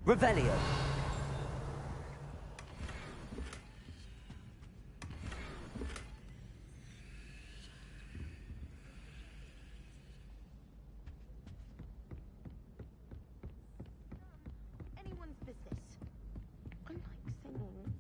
Revelio. Anyone's business. I like singing.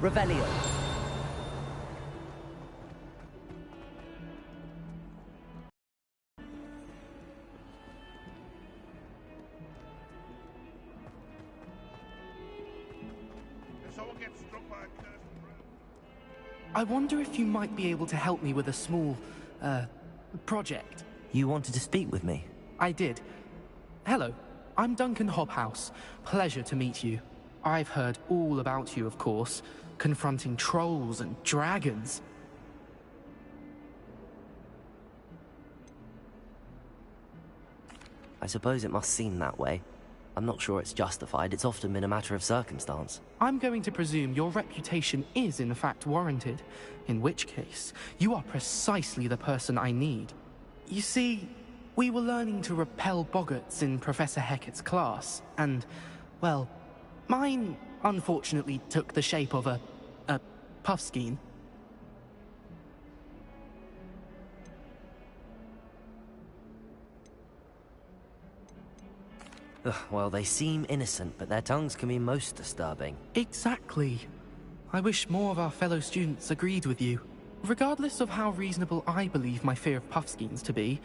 Revelio. I wonder if you might be able to help me with a small, project. You wanted to speak with me? I did. Hello, I'm Duncan Hobhouse. Pleasure to meet you. I've heard all about you, of course, confronting trolls and dragons. I suppose it must seem that way. I'm not sure it's justified. It's often been a matter of circumstance. I'm going to presume your reputation is in fact warranted, in which case, you are precisely the person I need. You see, we were learning to repel boggarts in Professor Hecat's class, and, well, mine unfortunately took the shape of a puffskein. Well, they seem innocent, but their tongues can be most disturbing. Exactly. I wish more of our fellow students agreed with you. Regardless of how reasonable I believe my fear of puffskeins to be,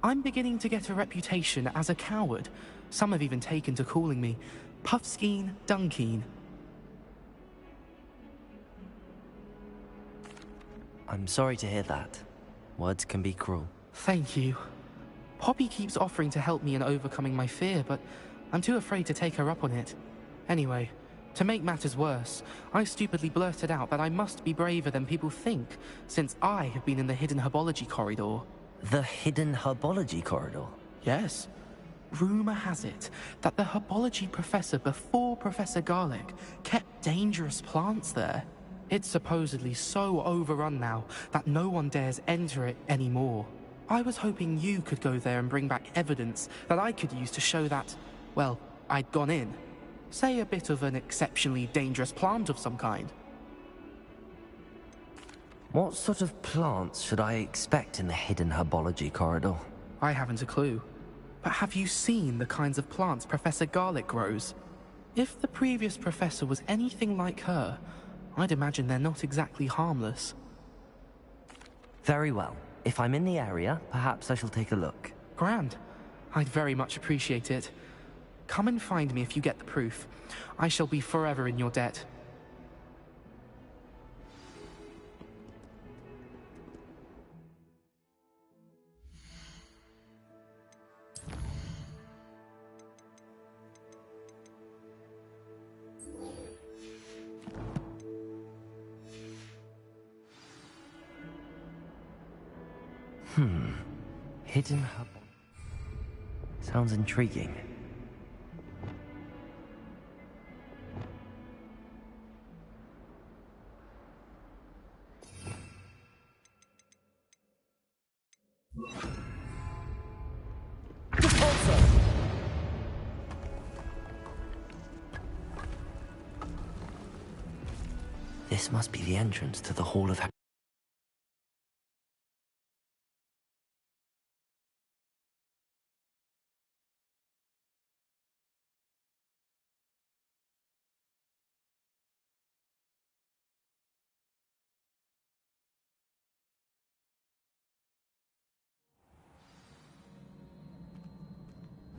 I'm beginning to get a reputation as a coward. Some have even taken to calling me Puffskeen Dunkeen. I'm sorry to hear that. Words can be cruel. Thank you. Poppy keeps offering to help me in overcoming my fear, but I'm too afraid to take her up on it. Anyway, to make matters worse, I stupidly blurted out that I must be braver than people think, since I have been in the hidden herbology corridor. The hidden herbology corridor? Yes. Rumor has it that the herbology professor before Professor Garlic kept dangerous plants there. It's supposedly so overrun now that no one dares enter it anymore. I was hoping you could go there and bring back evidence that I could use to show that, well, I'd gone in. Say a bit of an exceptionally dangerous plant of some kind. What sort of plants should I expect in the hidden herbology corridor? I haven't a clue. But have you seen the kinds of plants Professor Garlic grows? If the previous professor was anything like her, I'd imagine they're not exactly harmless. Very well. If I'm in the area, perhaps I shall take a look. Grand. I'd very much appreciate it. Come and find me if you get the proof. I shall be forever in your debt. Hidden hub. Sounds intriguing. This must be the entrance to the Hall of...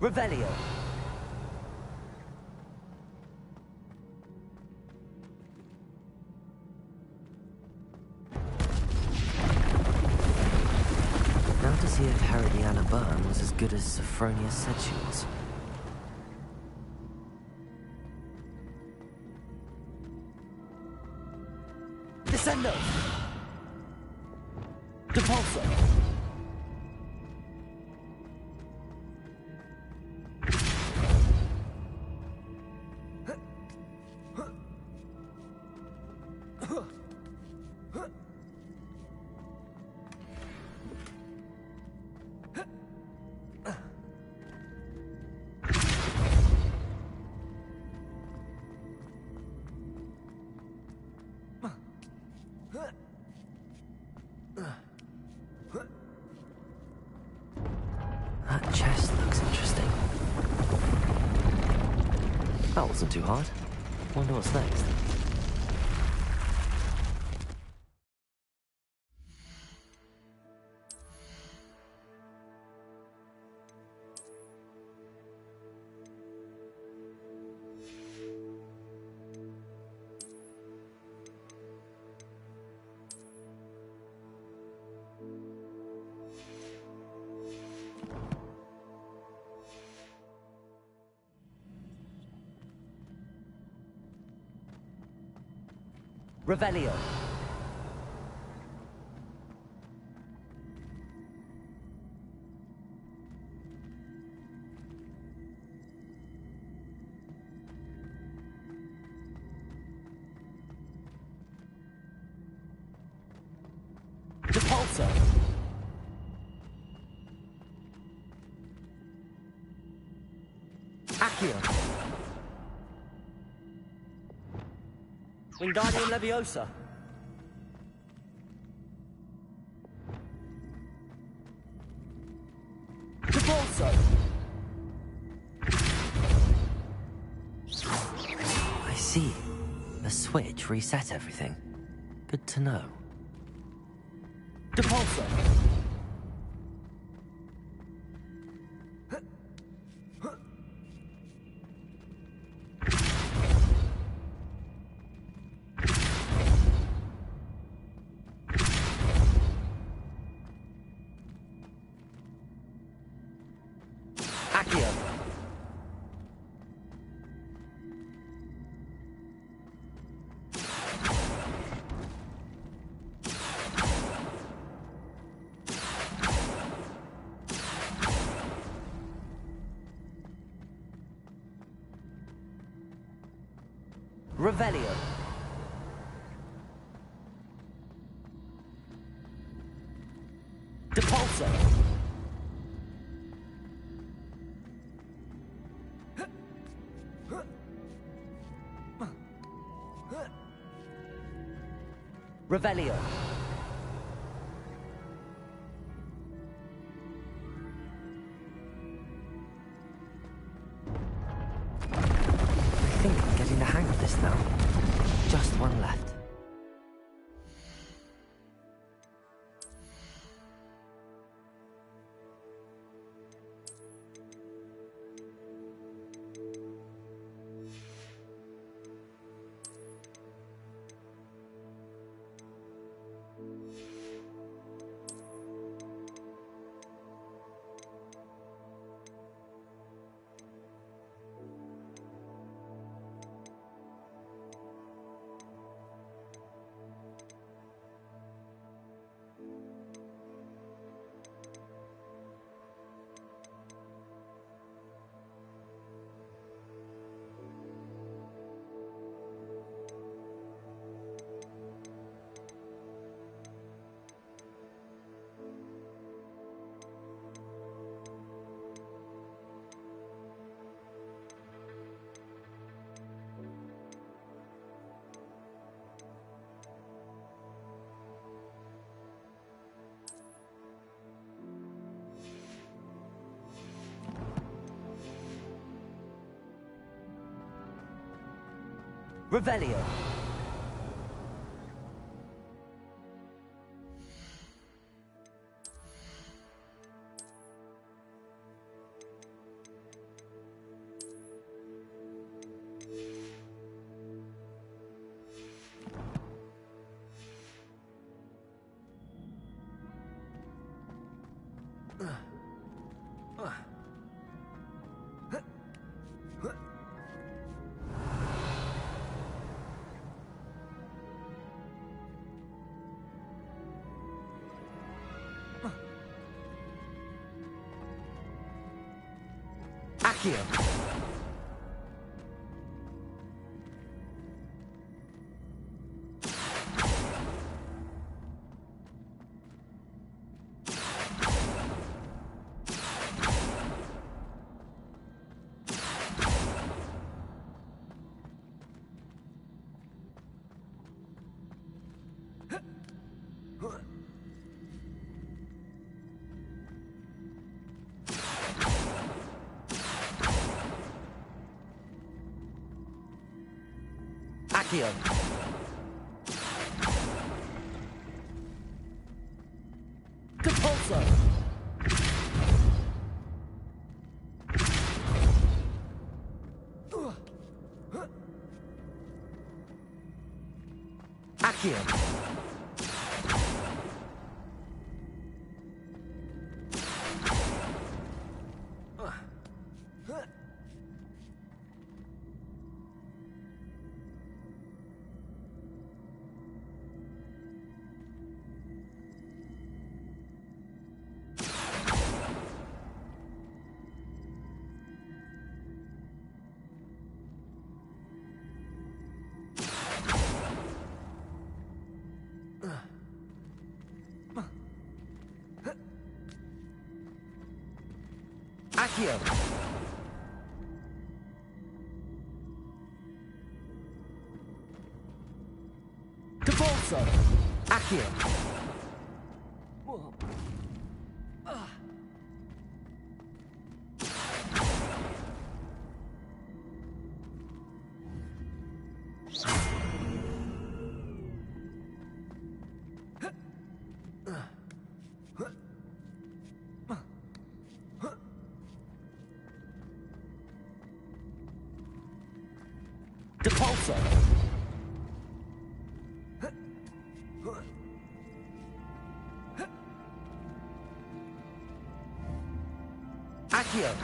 Revelio. Now to see if Herodiana Byrne was as good as Sophronia said she was. Descendo! Depulso! That chest looks interesting. That wasn't too hard. Wonder what's next. Revelio. Depulso. Accio. Wingardium Leviosa. Depulso. I see. The switch reset everything. Good to know. Depulso. Accio. Revelio. Depulso. Revelio. I think I'm getting the hang of this now. Just one left. Revelio. Accio. Accio. Depulso. Accio. Accio! Capolso! Accio! Depulso! Accio! Depulso!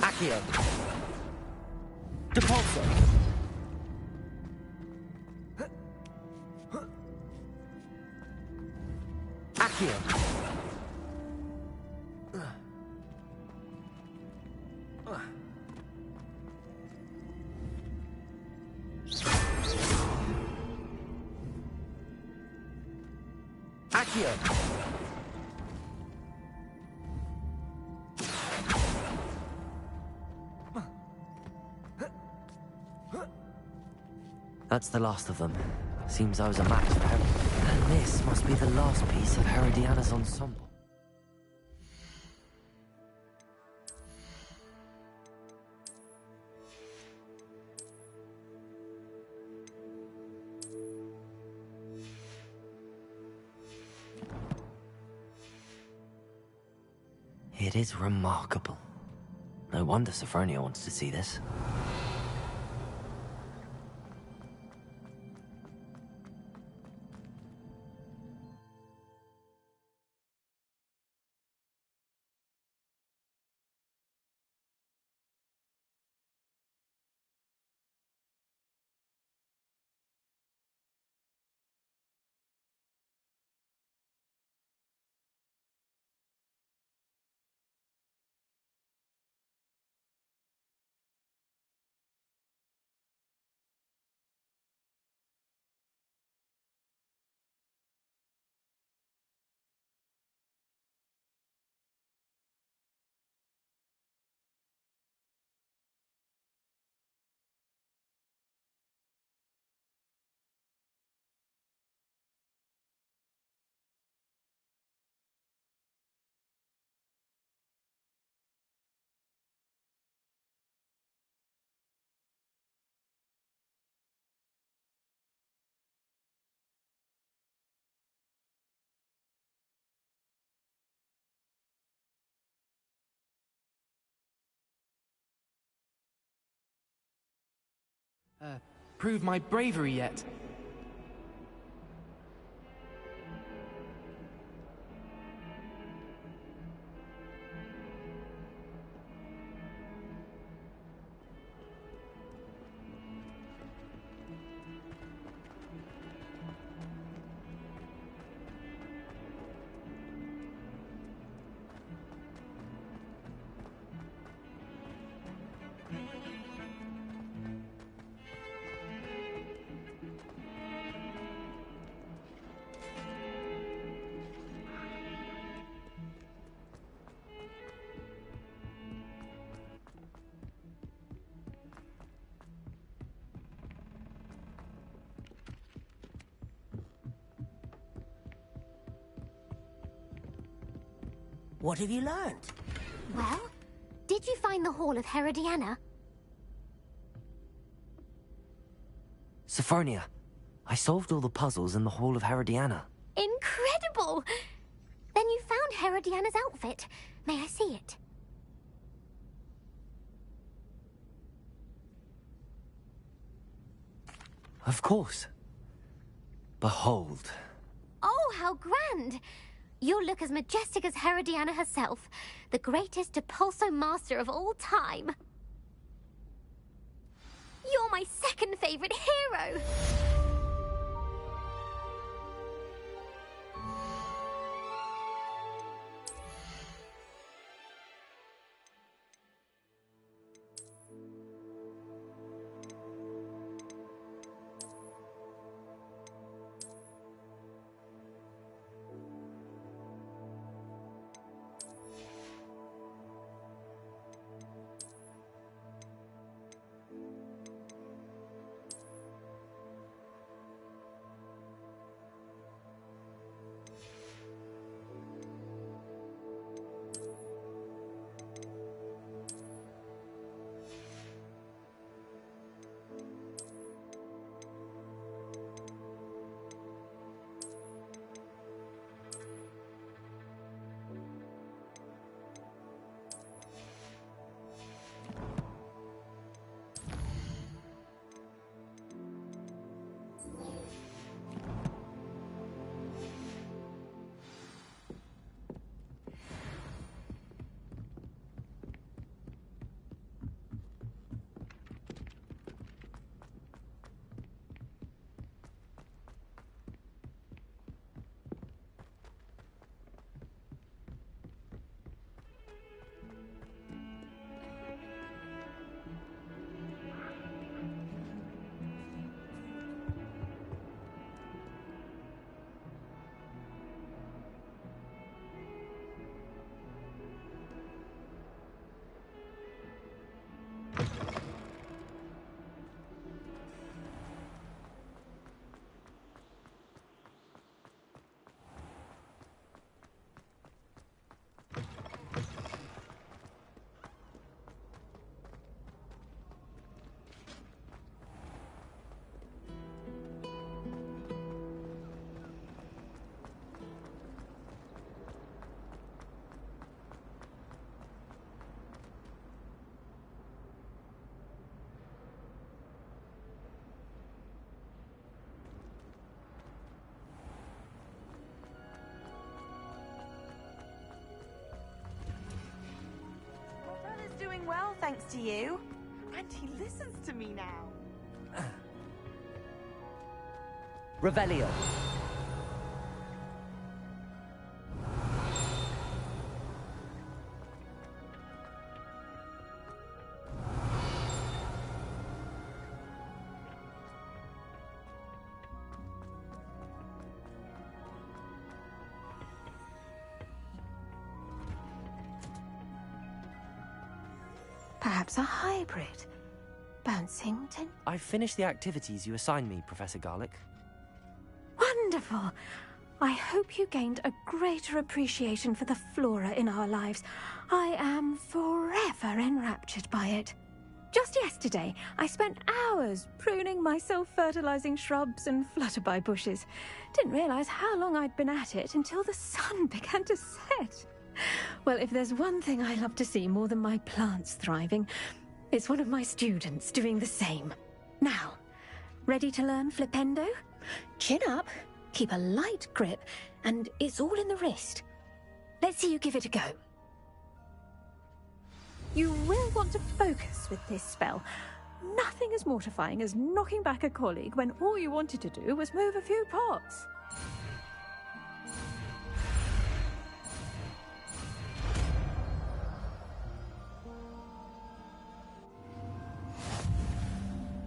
Accio! Depulso! Accio! Accio! That's the last of them. Seems I was a match for her. And this must be the last piece of Herodiana's ensemble. It is remarkable. No wonder Sophronia wants to see this. Prove my bravery yet. What have you learned? Well, did you find the Hall of Herodiana? Sophronia, I solved all the puzzles in the Hall of Herodiana. Incredible! Then you found Herodiana's outfit. May I see it? Of course. Behold. Oh, how grand! You'll look as majestic as Herodiana herself, the greatest Depulso master of all time. You're my second favorite hero! Doing well, thanks to you. And he listens to me now. Revelio. Perhaps a hybrid. Bouncing to... I've finished the activities you assigned me, Professor Garlick. Wonderful! I hope you gained a greater appreciation for the flora in our lives. I am forever enraptured by it. Just yesterday, I spent hours pruning my self-fertilizing shrubs and flutterby bushes. Didn't realize how long I'd been at it until the sun began to set. Well, if there's one thing I love to see more than my plants thriving, it's one of my students doing the same. Now, Ready to learn Flipendo? Chin up, keep a light grip, and it's all in the wrist. Let's see you give it a go. You will want to focus with this spell. Nothing as mortifying as knocking back a colleague when all you wanted to do was move a few pots.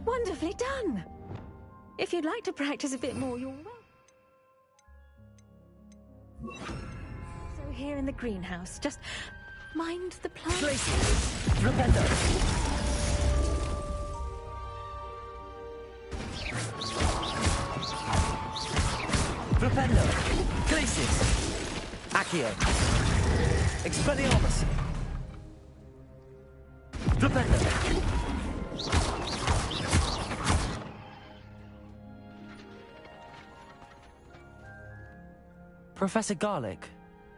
Wonderfully done! If you'd like to practice a bit more, you're welcome. So here in the greenhouse, just mind the plants. Places! Flipendo! Flipendo! Places! Accio! Expelliarmus! Flipendo! Professor Garlic,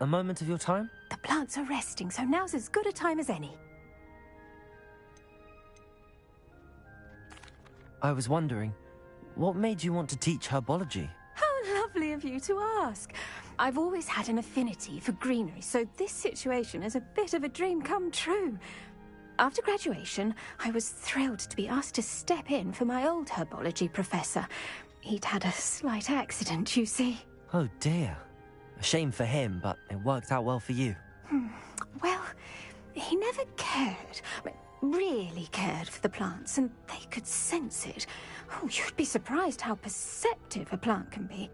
a moment of your time? The plants are resting, so now's as good a time as any. I was wondering, what made you want to teach herbology? How lovely of you to ask. I've always had an affinity for greenery, so this situation is a bit of a dream come true. After graduation, I was thrilled to be asked to step in for my old herbology professor. He'd had a slight accident, you see. Oh dear. A shame for him, but it worked out well for you. Well, he never cared, really cared for the plants, and they could sense it. Oh, you'd be surprised how perceptive a plant can be.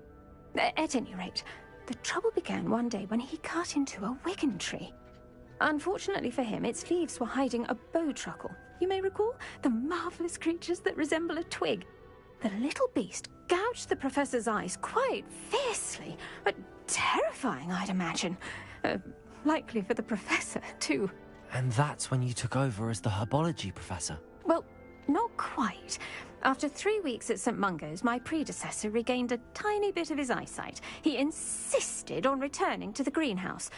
At any rate, the trouble began one day when he cut into a wigan tree. Unfortunately for him, its leaves were hiding a bowtruckle. You may recall the marvellous creatures that resemble a twig. The little beast gouged the professor's eyes quite fiercely, but terrifying, I'd imagine. Likely for the professor, too. And that's when you took over as the herbology professor? Well, not quite. After 3 weeks at St. Mungo's, my predecessor regained a tiny bit of his eyesight. He insisted on returning to the greenhouse.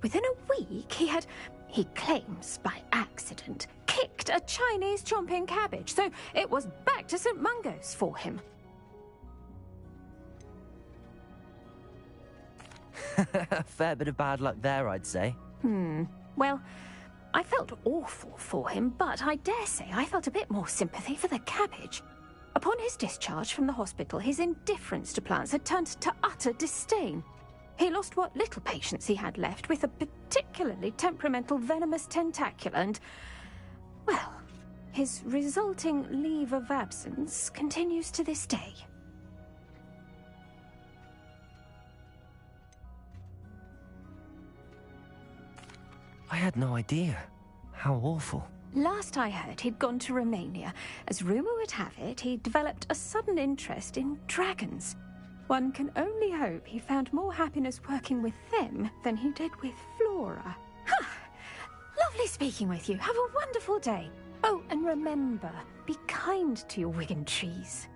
Within a week, he claims by accident, kicked a Chinese chomping cabbage, so it was back to St. Mungo's for him. A fair bit of bad luck there, I'd say. Well, I felt awful for him, but I dare say I felt a bit more sympathy for the cabbage. Upon his discharge from the hospital, his indifference to plants had turned to utter disdain. He lost what little patience he had left with a particularly temperamental venomous tentacula and, well, his resulting leave of absence continues to this day. I had no idea. How awful. Last I heard, he'd gone to Romania. As rumour would have it, he developed a sudden interest in dragons. One can only hope he found more happiness working with them than he did with Flora. Lovely speaking with you. Have a wonderful day. Oh, and remember, be kind to your wigan trees.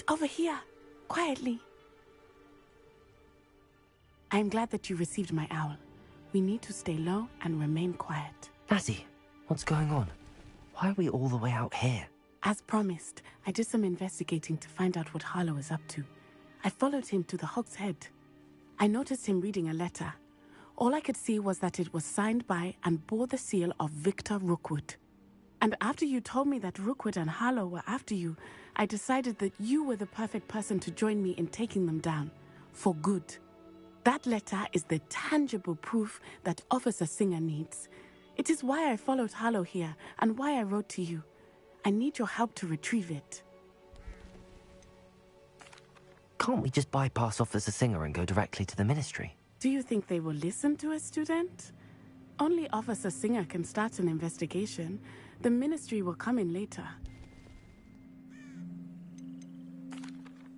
over here, quietly. I am glad that you received my owl. We need to stay low and remain quiet. Natty, what's going on? Why are we all the way out here? As promised, I did some investigating to find out what Harlow is up to. I followed him to the Hog's Head. I noticed him reading a letter. All I could see was that it was signed by and bore the seal of Victor Rookwood. And after you told me that Rookwood and Harlow were after you, I decided that you were the perfect person to join me in taking them down. For good. That letter is the tangible proof that Officer Singer needs. It is why I followed Harlow here and why I wrote to you. I need your help to retrieve it. Can't we just bypass Officer Singer and go directly to the Ministry? Do you think they will listen to a student? Only Officer Singer can start an investigation. The Ministry will come in later.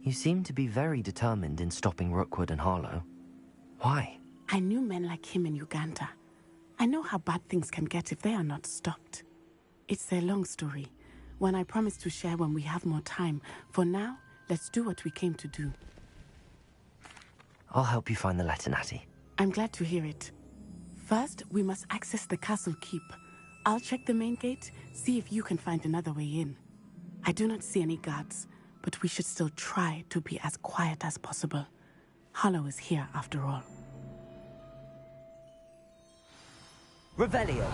You seem to be very determined in stopping Rookwood and Harlow. Why? I knew men like him in Uganda. I know how bad things can get if they are not stopped. It's a long story, one I promise to share when we have more time. For now, let's do what we came to do. I'll help you find the letter, Natty. I'm glad to hear it. First, we must access the castle keep. I'll check the main gate, see if you can find another way in. I do not see any guards, but we should still try to be as quiet as possible. Harlow is here after all. Revelio.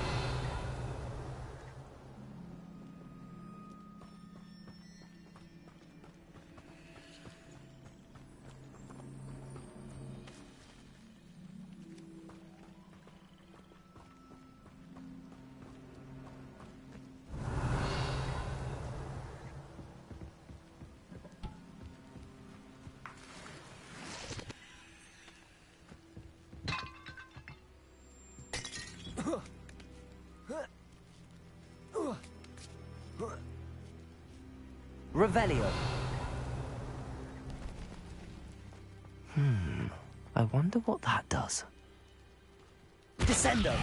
Revelio. I wonder what that does. Descendo!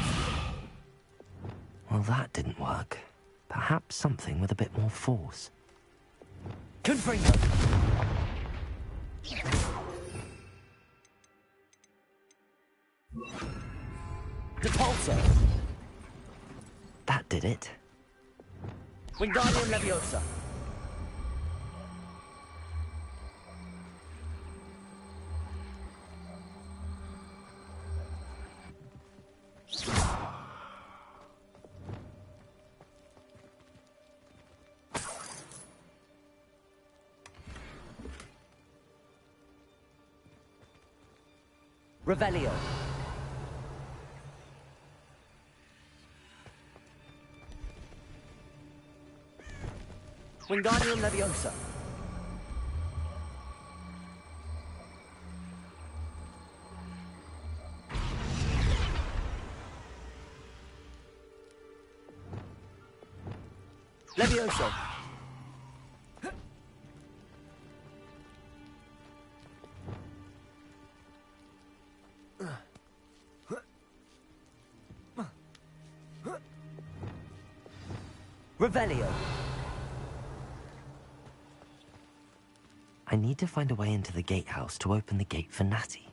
Well, that didn't work. Perhaps something with a bit more force. Confringo! Depulso! That did it. Wingardium Leviosa! Revelio. Wingardium Leviosa. Levioso. Revelio. I need to find a way into the gatehouse to open the gate for Natty.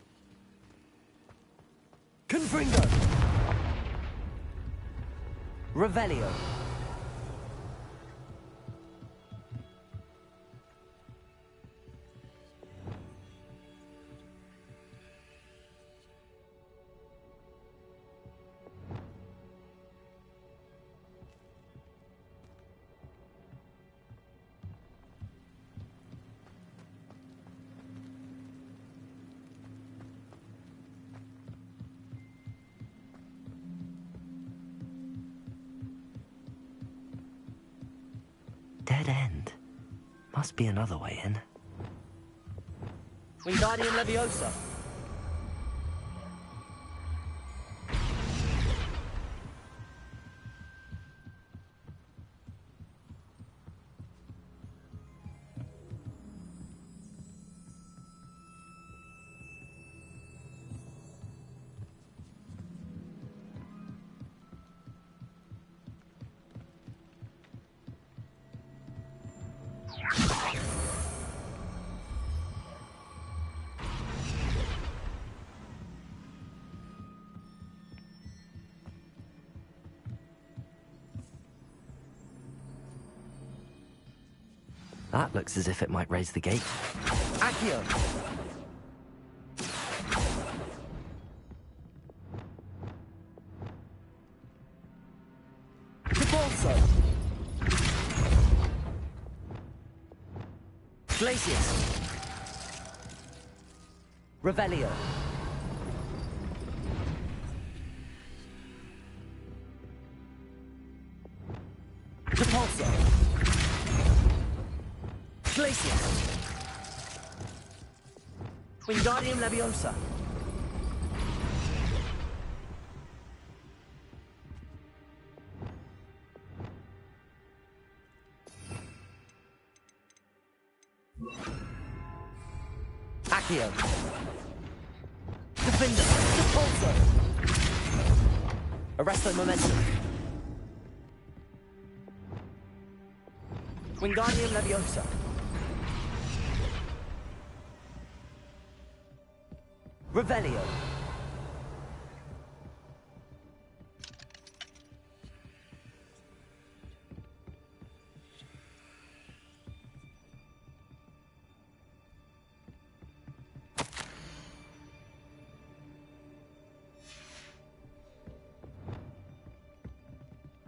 Confringo! Revelio. Dead end. Must be another way in. Wingardium Leviosa. That looks as if it might raise the gate. Accio! Repulso! Glacius! Revelio! Repulso! Glacius! Wingardium Leviosa! Accio! Defender! Repulso! Arresto Momentum! Wingardium Leviosa! Revelio!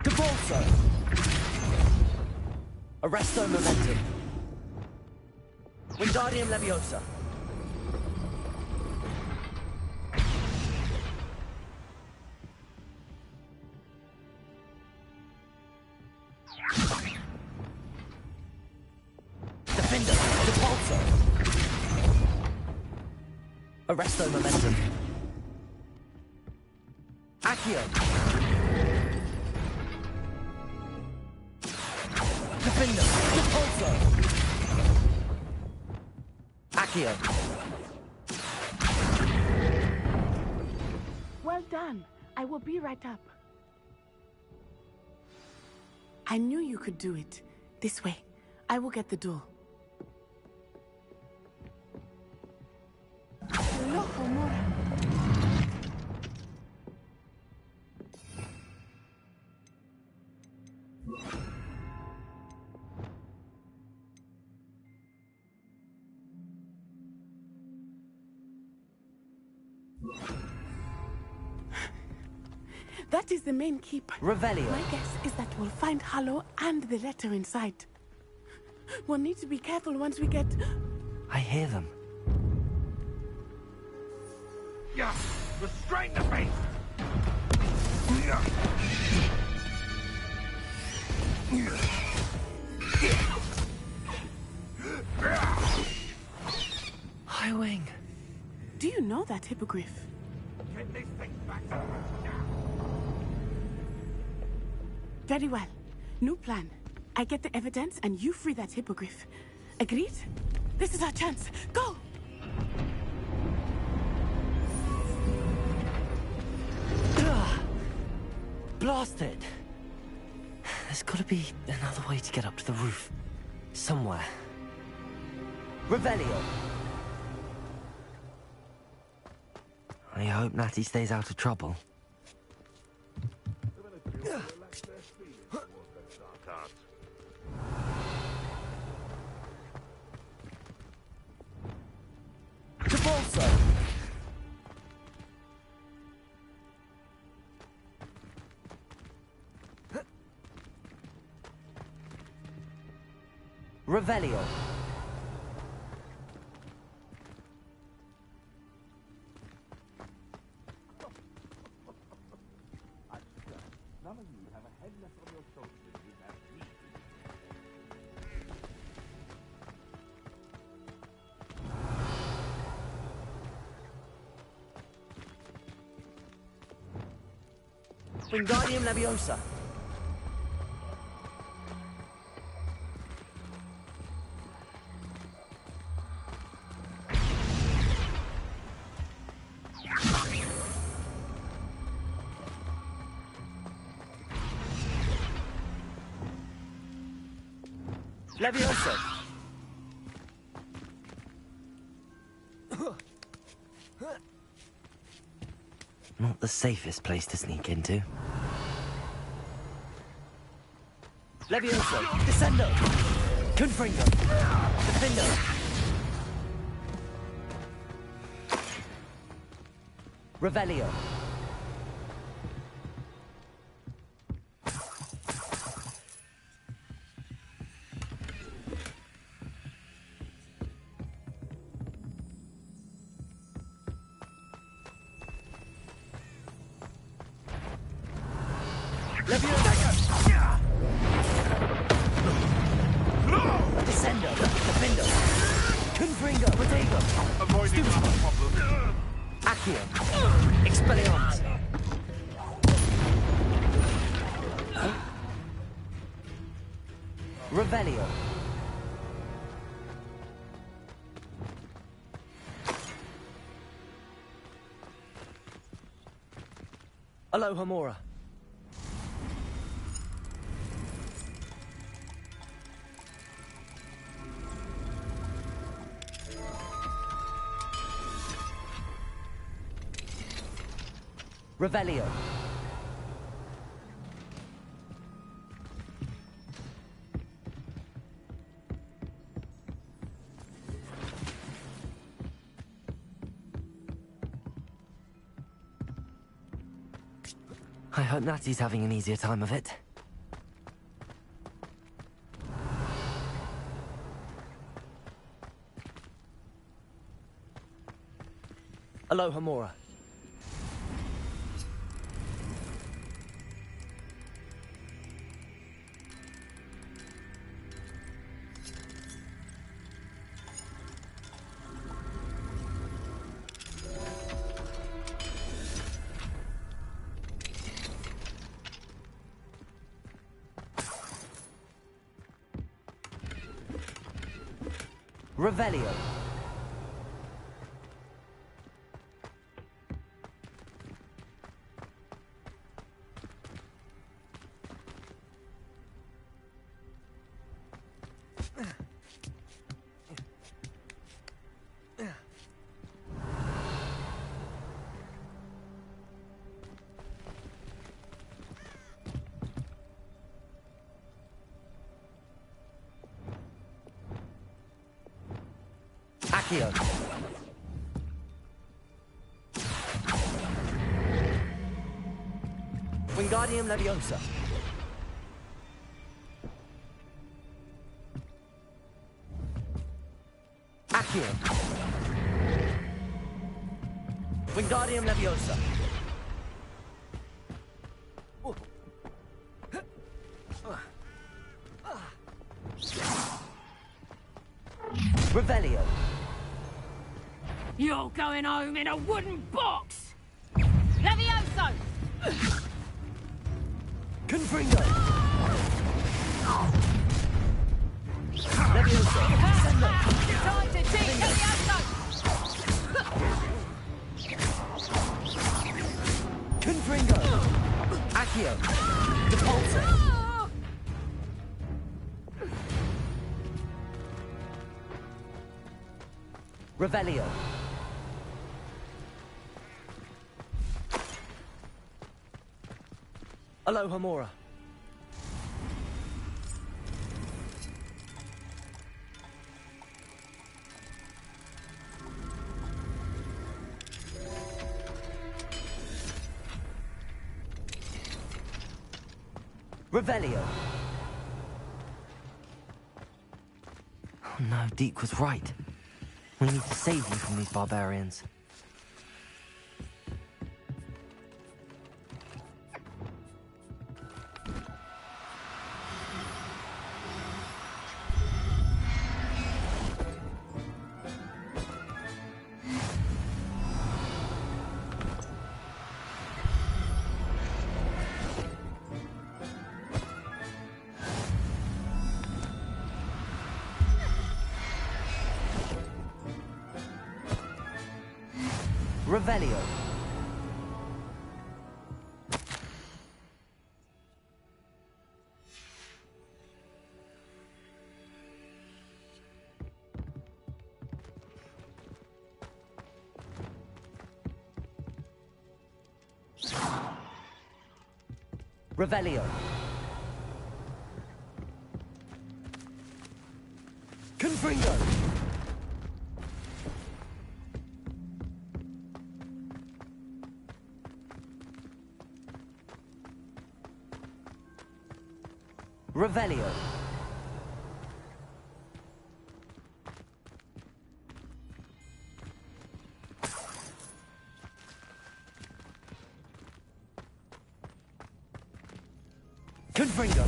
Repulso! Arresto Momentum! Wingardium Leviosa! Defender! Repulso! Arresto Momentum! Accio! Defender! Repulso! Accio! Well done. I will be right up. I knew you could do it. This way. I will get the door. Loco, Mora. That is the main keep. Revelio! My guess is that we'll find Hollow and the letter inside. We'll need to be careful once we get... I hear them. Yeah, restrain the beast! High Wing. Do you know that hippogriff? Get this thing back to us now! Very well. New plan. I get the evidence and you free that hippogriff. Agreed? This is our chance. Go! Ugh. Blasted! There's gotta be another way to get up to the roof. Somewhere. Revelio! I hope Natty stays out of trouble. Repulso! Revelio! None of you have a head left on your shoulders without me. Wingardium Leviosa! Leviosa! Not the safest place to sneak into. Leviosa! Descendo! Confringo. Defendo. Revelio. Descendo. Defendo. Confringo. Protego. Avoiding that problem. Accio. Expelliarmus. Revelio. Alohomora. Revelio. I hope Natty's having an easier time of it. Alohomora. Revelio. Accio. Wingardium Leviosa. Accio. Wingardium Leviosa. Revelio. You're going home in a wooden box! Levioso! Confringo. Leviosa. Descendo. Time to teach Levioso! Confringo. Accio. Depulso. Revelio. Alohomora. Revelio. Oh no, Deke was right. We need to save you from these barbarians. Revelio. Revelio. Confringo! Revelio. Confringo.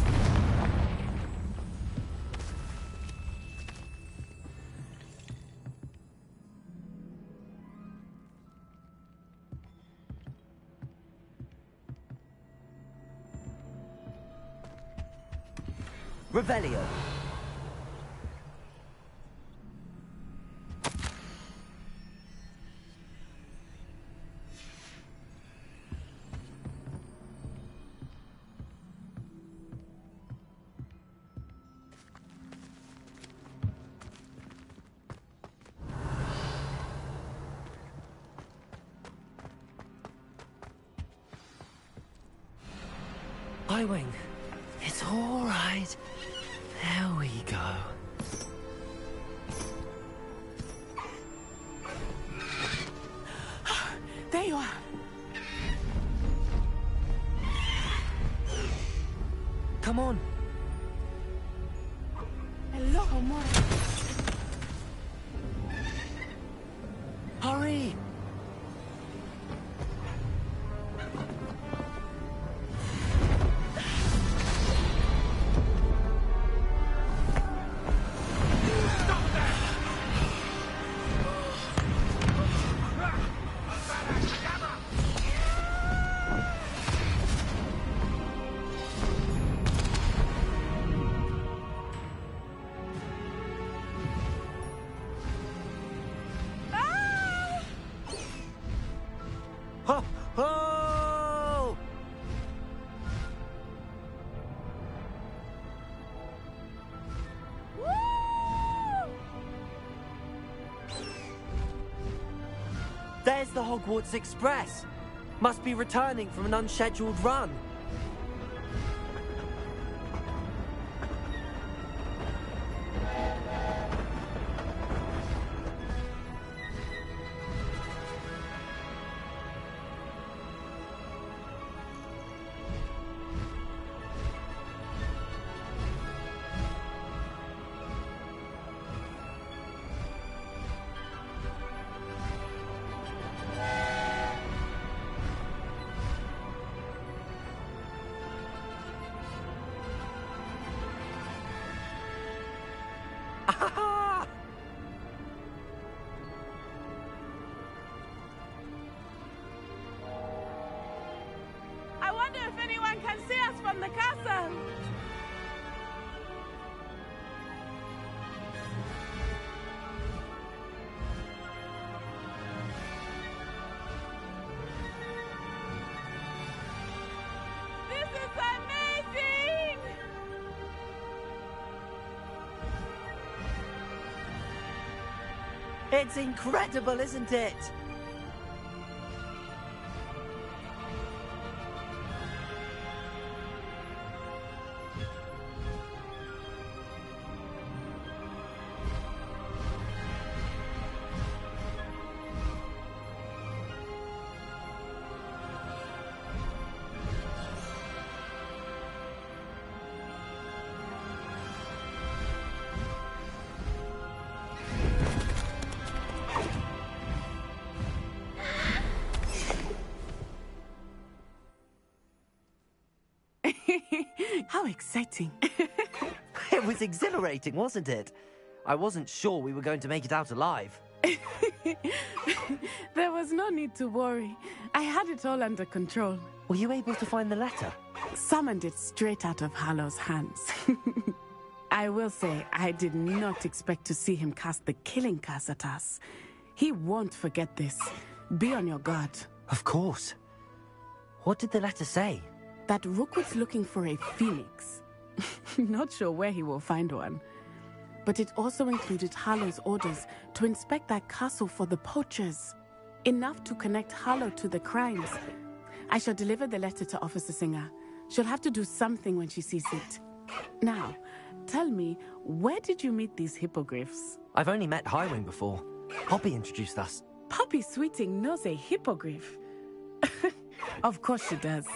Revelio. Highwing, it's all right. There we go. There you are. Come on. Hello, Mora. Hurry! Ho! Ho! There's the Hogwarts Express. Must be returning from an unscheduled run. I wonder if anyone can see us from the castle. This is amazing! It's incredible, isn't it? How exciting. It was exhilarating, wasn't it? I wasn't sure we were going to make it out alive. There was no need to worry. I had it all under control. Were you able to find the letter? Summoned it straight out of Harlow's hands. I will say, I did not expect to see him cast the killing curse at us. He won't forget this. Be on your guard. Of course. What did the letter say? That Rookwood's looking for a phoenix. Not sure where he will find one. But it also included Harlow's orders to inspect that castle for the poachers. Enough to connect Harlow to the crimes. I shall deliver the letter to Officer Singer. She'll have to do something when she sees it. Now, Tell me, where did you meet these hippogriffs? I've only met Highwing before. Poppy introduced us. Poppy Sweeting knows a hippogriff. Of course she does.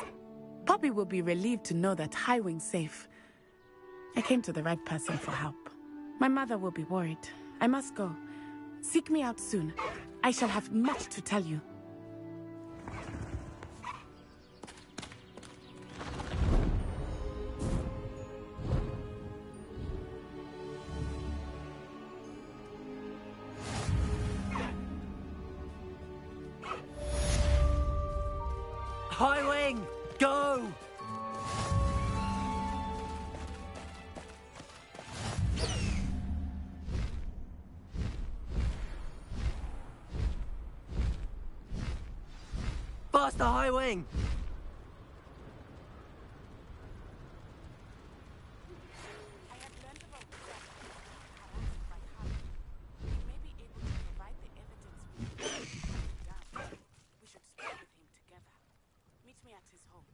Poppy will be relieved to know that Highwing's safe. I came to the right person for help. My mother will be worried. I must go. Seek me out soon. I shall have much to tell you. Highwing, go! Faster, Highwing! I have learned about the harassed by Harry. He may be able to provide the evidence we need. We should speak with him together. Meet me at his home.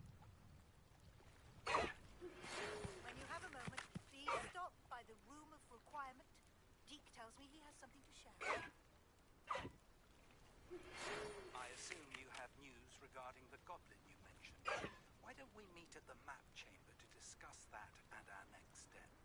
When you have a moment, please stop by the Room of Requirement. Deke tells me he has something to share. I assume you have news regarding the goblin you mentioned. Why don't we meet at the map chamber to discuss that and our next steps?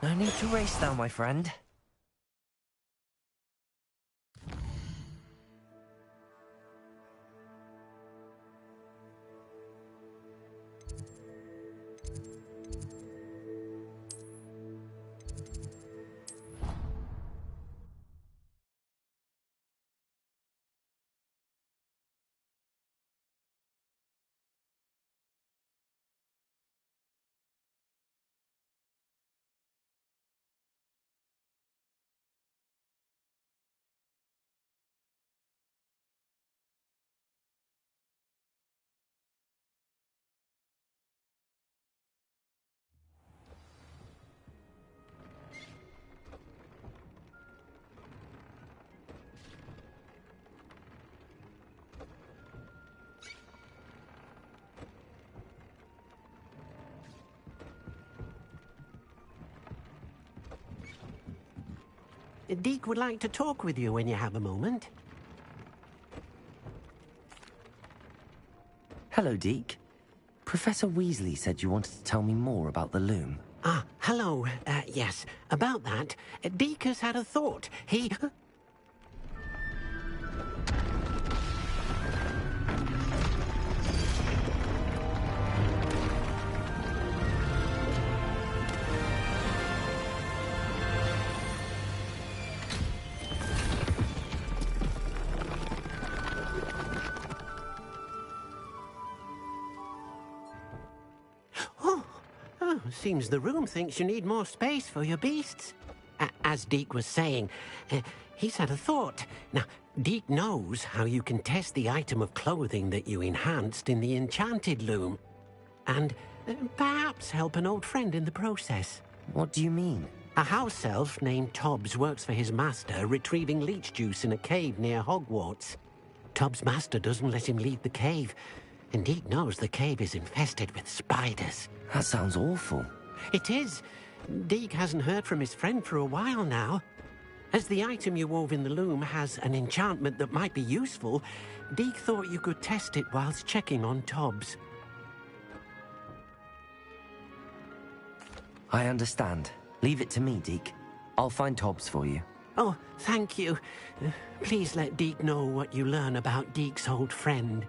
No need to race now, my friend. Deke would like to talk with you when you have a moment. Hello, Deke. Professor Weasley said you wanted to tell me more about the loom. Ah, hello. Yes, about that. Deke has had a thought. He... Seems the room thinks you need more space for your beasts. As Deke was saying, he's had a thought. Now, Deke knows how you can test the item of clothing that you enhanced in the enchanted loom. And perhaps help an old friend in the process. What do you mean? A house elf named Tobbs works for his master, retrieving leech juice in a cave near Hogwarts. Tobbs' master doesn't let him leave the cave, and Deke knows the cave is infested with spiders. That sounds awful. It is. Deke hasn't heard from his friend for a while now. As the item you wove in the loom has an enchantment that might be useful, Deke thought you could test it whilst checking on Tobbs. I understand. Leave it to me, Deke. I'll find Tobbs for you. Oh, thank you. Please let Deke know what you learn about Deke's old friend.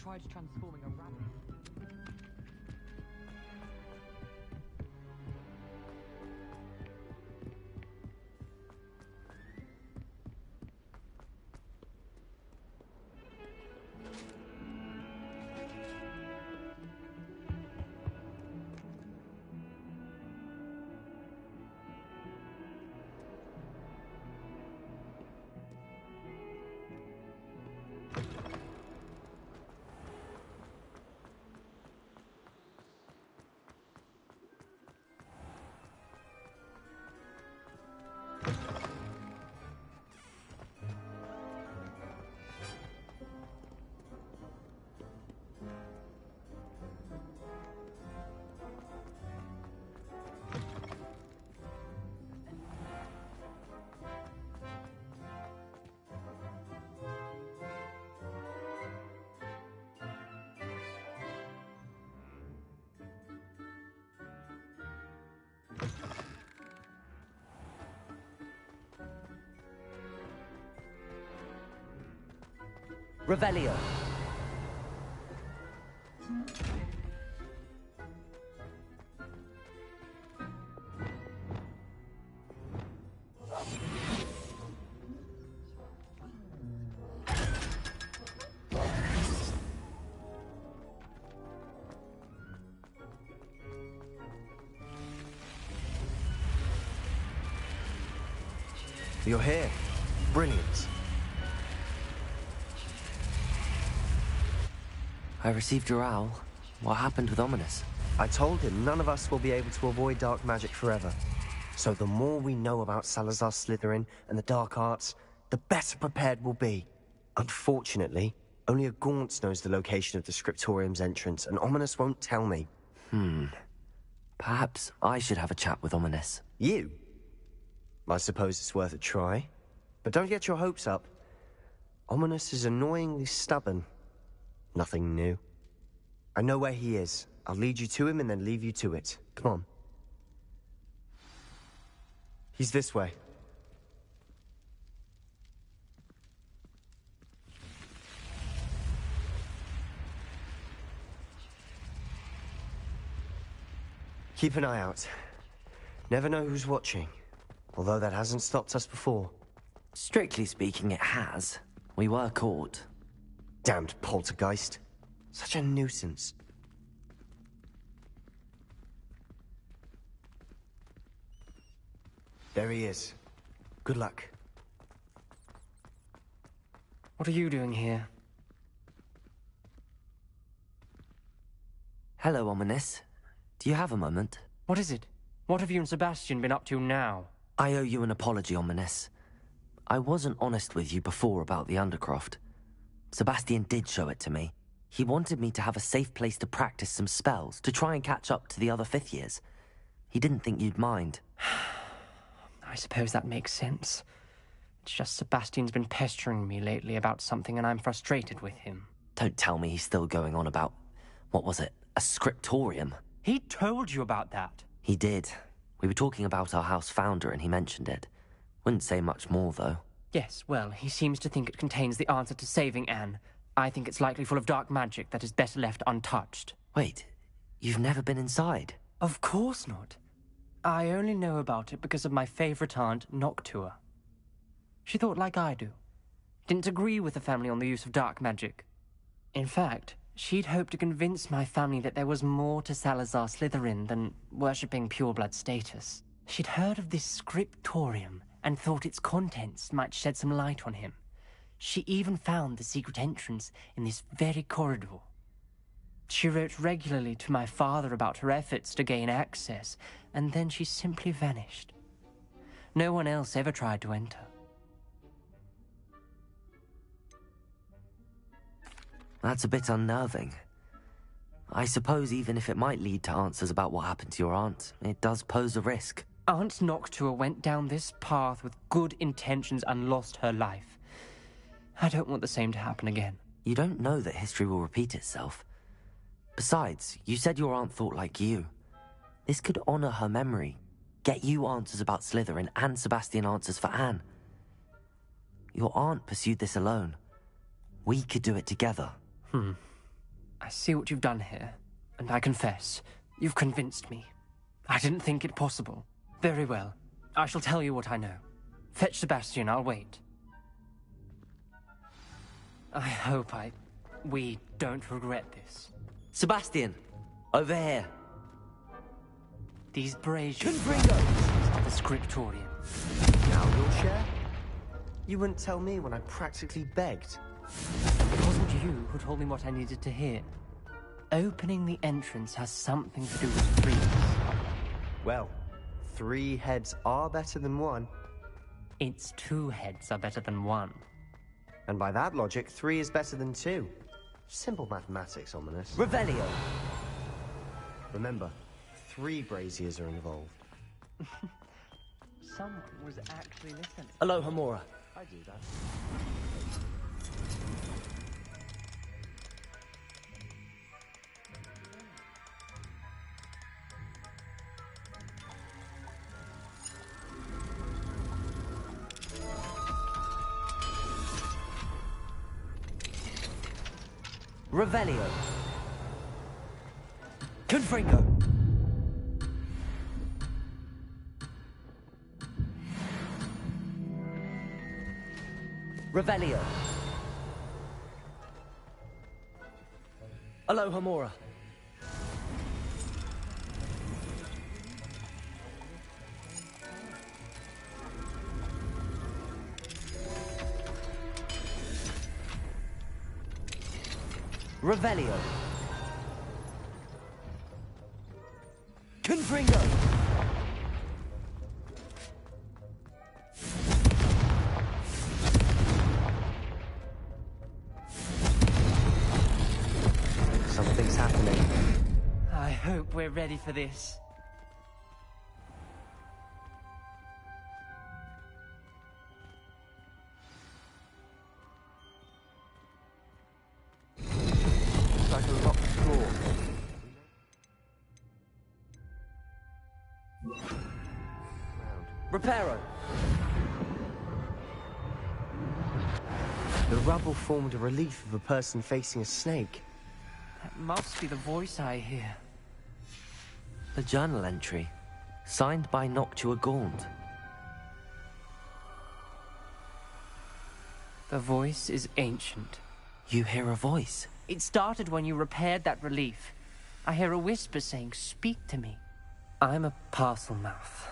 tried transforming a rabbit. Revelio. You're here. Brilliant. I received your owl. What happened with Ominous? I told him none of us will be able to avoid dark magic forever. So the more we know about Salazar Slytherin and the dark arts, the better prepared we'll be. Unfortunately, only a Gaunt's knows the location of the Scriptorium's entrance, and Ominous won't tell me. Perhaps I should have a chat with Ominous. You? I suppose it's worth a try. But don't get your hopes up. Ominous is annoyingly stubborn. Nothing new. I know where he is. I'll lead you to him and then leave you to it. Come on. He's this way. Keep an eye out. Never know who's watching. Although that hasn't stopped us before. Strictly speaking, it has. We were caught. Damned poltergeist. Such a nuisance. There he is. Good luck. What are you doing here? Hello, Ominous. Do you have a moment? What is it? What have you and Sebastian been up to now? I owe you an apology, Ominous. I wasn't honest with you before about the Undercroft. Sebastian did show it to me. He wanted me to have a safe place to practice some spells, to try and catch up to the other fifth years. He didn't think you'd mind. I suppose that makes sense. It's just Sebastian's been pestering me lately about something and I'm frustrated with him. Don't tell me he's still going on about, what was it, a scriptorium? He told you about that. He did. We were talking about our house founder and he mentioned it. Wouldn't say much more, though. Yes, well, he seems to think it contains the answer to saving Anne. I think it's likely full of dark magic that is better left untouched. Wait, you've never been inside? Of course not. I only know about it because of my favorite aunt, Noctua. She thought like I do. Didn't agree with the family on the use of dark magic. In fact, she'd hoped to convince my family that there was more to Salazar Slytherin than worshipping pureblood status. She'd heard of this scriptorium and thought its contents might shed some light on him. She even found the secret entrance in this very corridor. She wrote regularly to my father about her efforts to gain access, and then she simply vanished. No one else ever tried to enter. That's a bit unnerving. I suppose even if it might lead to answers about what happened to your aunt, it does pose a risk. Aunt Noctua went down this path with good intentions and lost her life. I don't want the same to happen again. You don't know that history will repeat itself. Besides, you said your aunt thought like you. This could honor her memory, get you answers about Slytherin and Sebastian answers for Anne. Your aunt pursued this alone. We could do it together. I see what you've done here, and I confess, you've convinced me. I didn't think it possible. Very well. I shall tell you what I know. Fetch Sebastian, I'll wait. I hope we don't regret this. Sebastian, over here. These braziers to the scriptorium. Now your share? You wouldn't tell me when I practically begged. It wasn't you who told me what I needed to hear. Opening the entrance has something to do with freeze. Well, 3 heads are better than 1. It's 2 heads are better than 1. And by that logic, 3 is better than 2. Simple mathematics, Ominous. Revelio! Remember, 3 braziers are involved. Someone was actually listening. Aloha Mora. I do that. Revelio. Confringo. Revelio. Aloha Mora. Revelio. Confringo. Something's happening. I hope we're ready for this. Like a locked floor. Reparo. The rubble formed a relief of a person facing a snake. That must be the voice I hear. The journal entry, signed by Noctua Gaunt. The voice is ancient. You hear a voice? It started when you repaired that relief. I hear a whisper saying, "Speak to me." I'm a parcel mouth.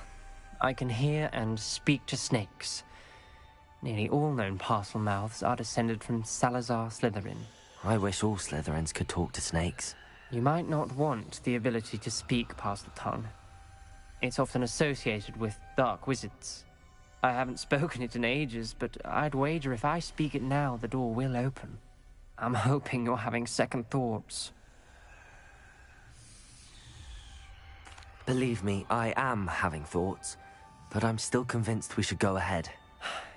I can hear and speak to snakes. Nearly all known parcel mouths are descended from Salazar Slytherin. I wish all Slytherins could talk to snakes. You might not want the ability to speak parcel tongue. It's often associated with dark wizards. I haven't spoken it in ages, but I'd wager if I speak it now, the door will open. I'm hoping you're having second thoughts. Believe me, I am having thoughts, but I'm still convinced we should go ahead.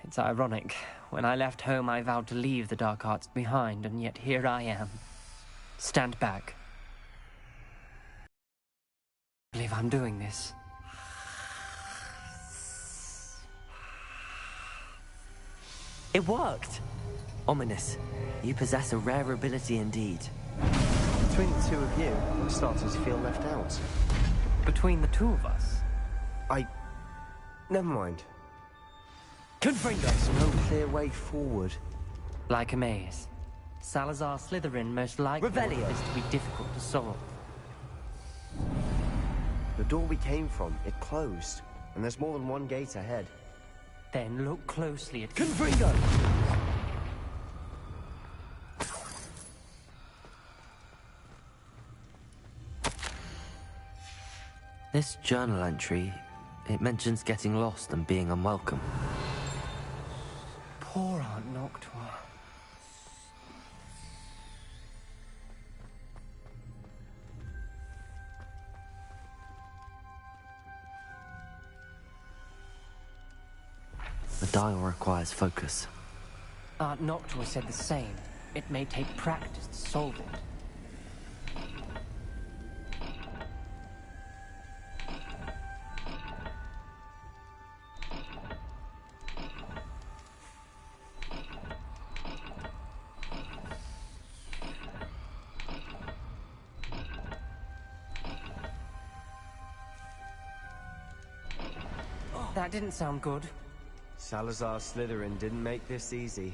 It's ironic. When I left home, I vowed to leave the dark arts behind, and yet here I am. Stand back. I believe I'm doing this. It worked! Ominous, you possess a rare ability indeed. Between the 2 of you, I'm starting to feel left out. Between the 2 of us? Never mind. Confringo! There's no clear way forward. Like a maze. Salazar Slytherin most likely wanted this to be difficult to solve. The door we came from, it closed. And there's more than one gate ahead. Then look closely at... Confringo! This journal entry, it mentions getting lost and being unwelcome. Poor Aunt Noctua. The dial requires focus. Aunt Noctua said the same. It may take practice to solve it. That didn't sound good. Salazar Slytherin didn't make this easy.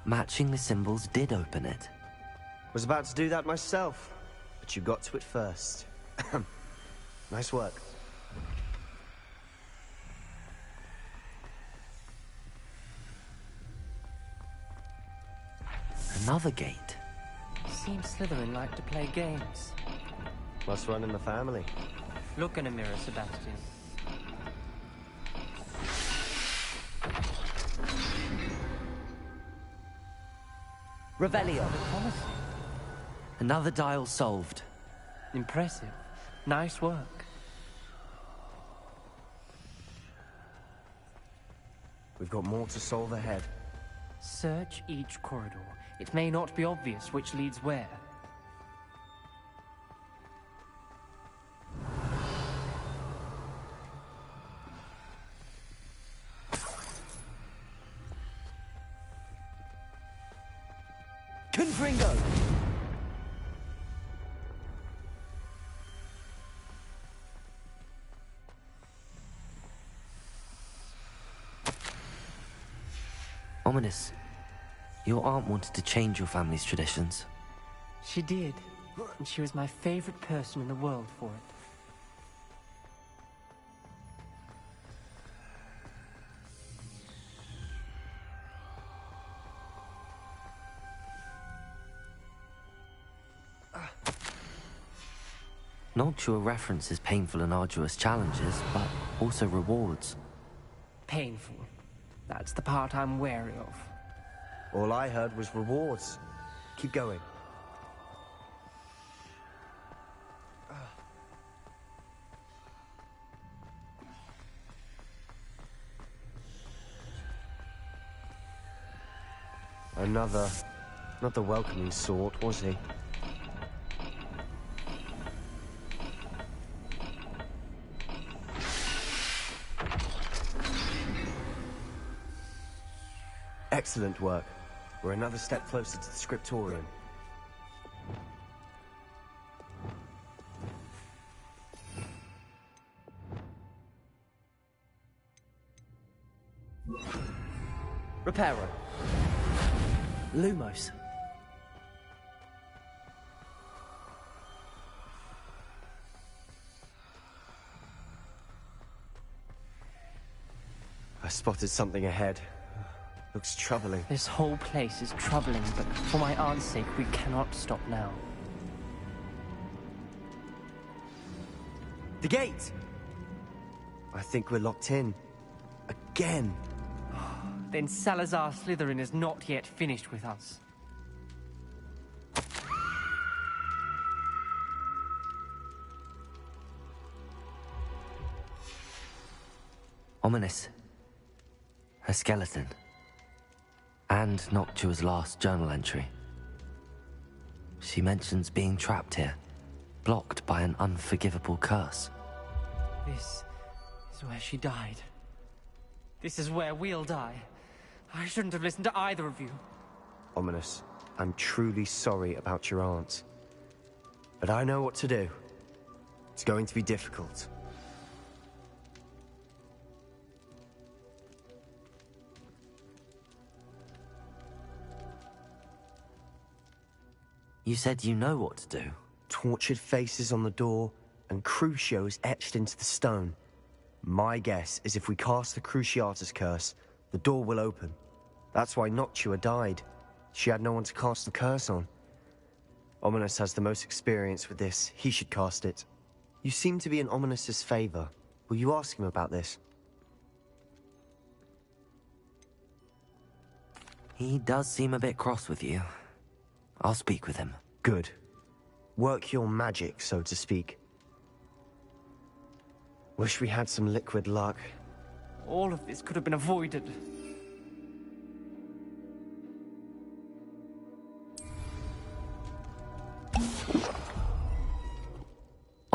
Matching the symbols did open it. Was about to do that myself, but you got to it first. Nice work. Another gate. Seems Slytherin like to play games. Must run in the family. Look in a mirror, Sebastian. Revelio. Promising. Another dial solved. Impressive. Nice work. We've got more to solve ahead. Search each corridor. It may not be obvious which leads where. Confringo! Ominous. Your aunt wanted to change your family's traditions. She did. And she was my favorite person in the world for it. Noctua references painful and arduous challenges, but also rewards. Painful. That's the part I'm wary of. All I heard was rewards. Keep going. Another... not the welcoming sort, was he? Excellent work. We're another step closer to the scriptorium. Reparo. Lumos. I spotted something ahead. Looks troubling. This whole place is troubling, but for my aunt's sake, we cannot stop now. The gate! I think we're locked in. Again. Then Salazar Slytherin is not yet finished with us. Ominous. Her skeleton. And Noctua's last journal entry. She mentions being trapped here, blocked by an unforgivable curse. This is where she died. This is where we'll die. I shouldn't have listened to either of you. Ominous, I'm truly sorry about your aunt. But I know what to do. It's going to be difficult. You said you know what to do. Tortured faces on the door, and Crucios etched into the stone. My guess is if we cast the Cruciatus curse, the door will open. That's why Noctua died. She had no one to cast the curse on. Ominous has the most experience with this. He should cast it. You seem to be in Ominous's favor. Will you ask him about this? He does seem a bit cross with you. I'll speak with him. Good. Work your magic, so to speak. Wish we had some liquid luck. All of this could have been avoided.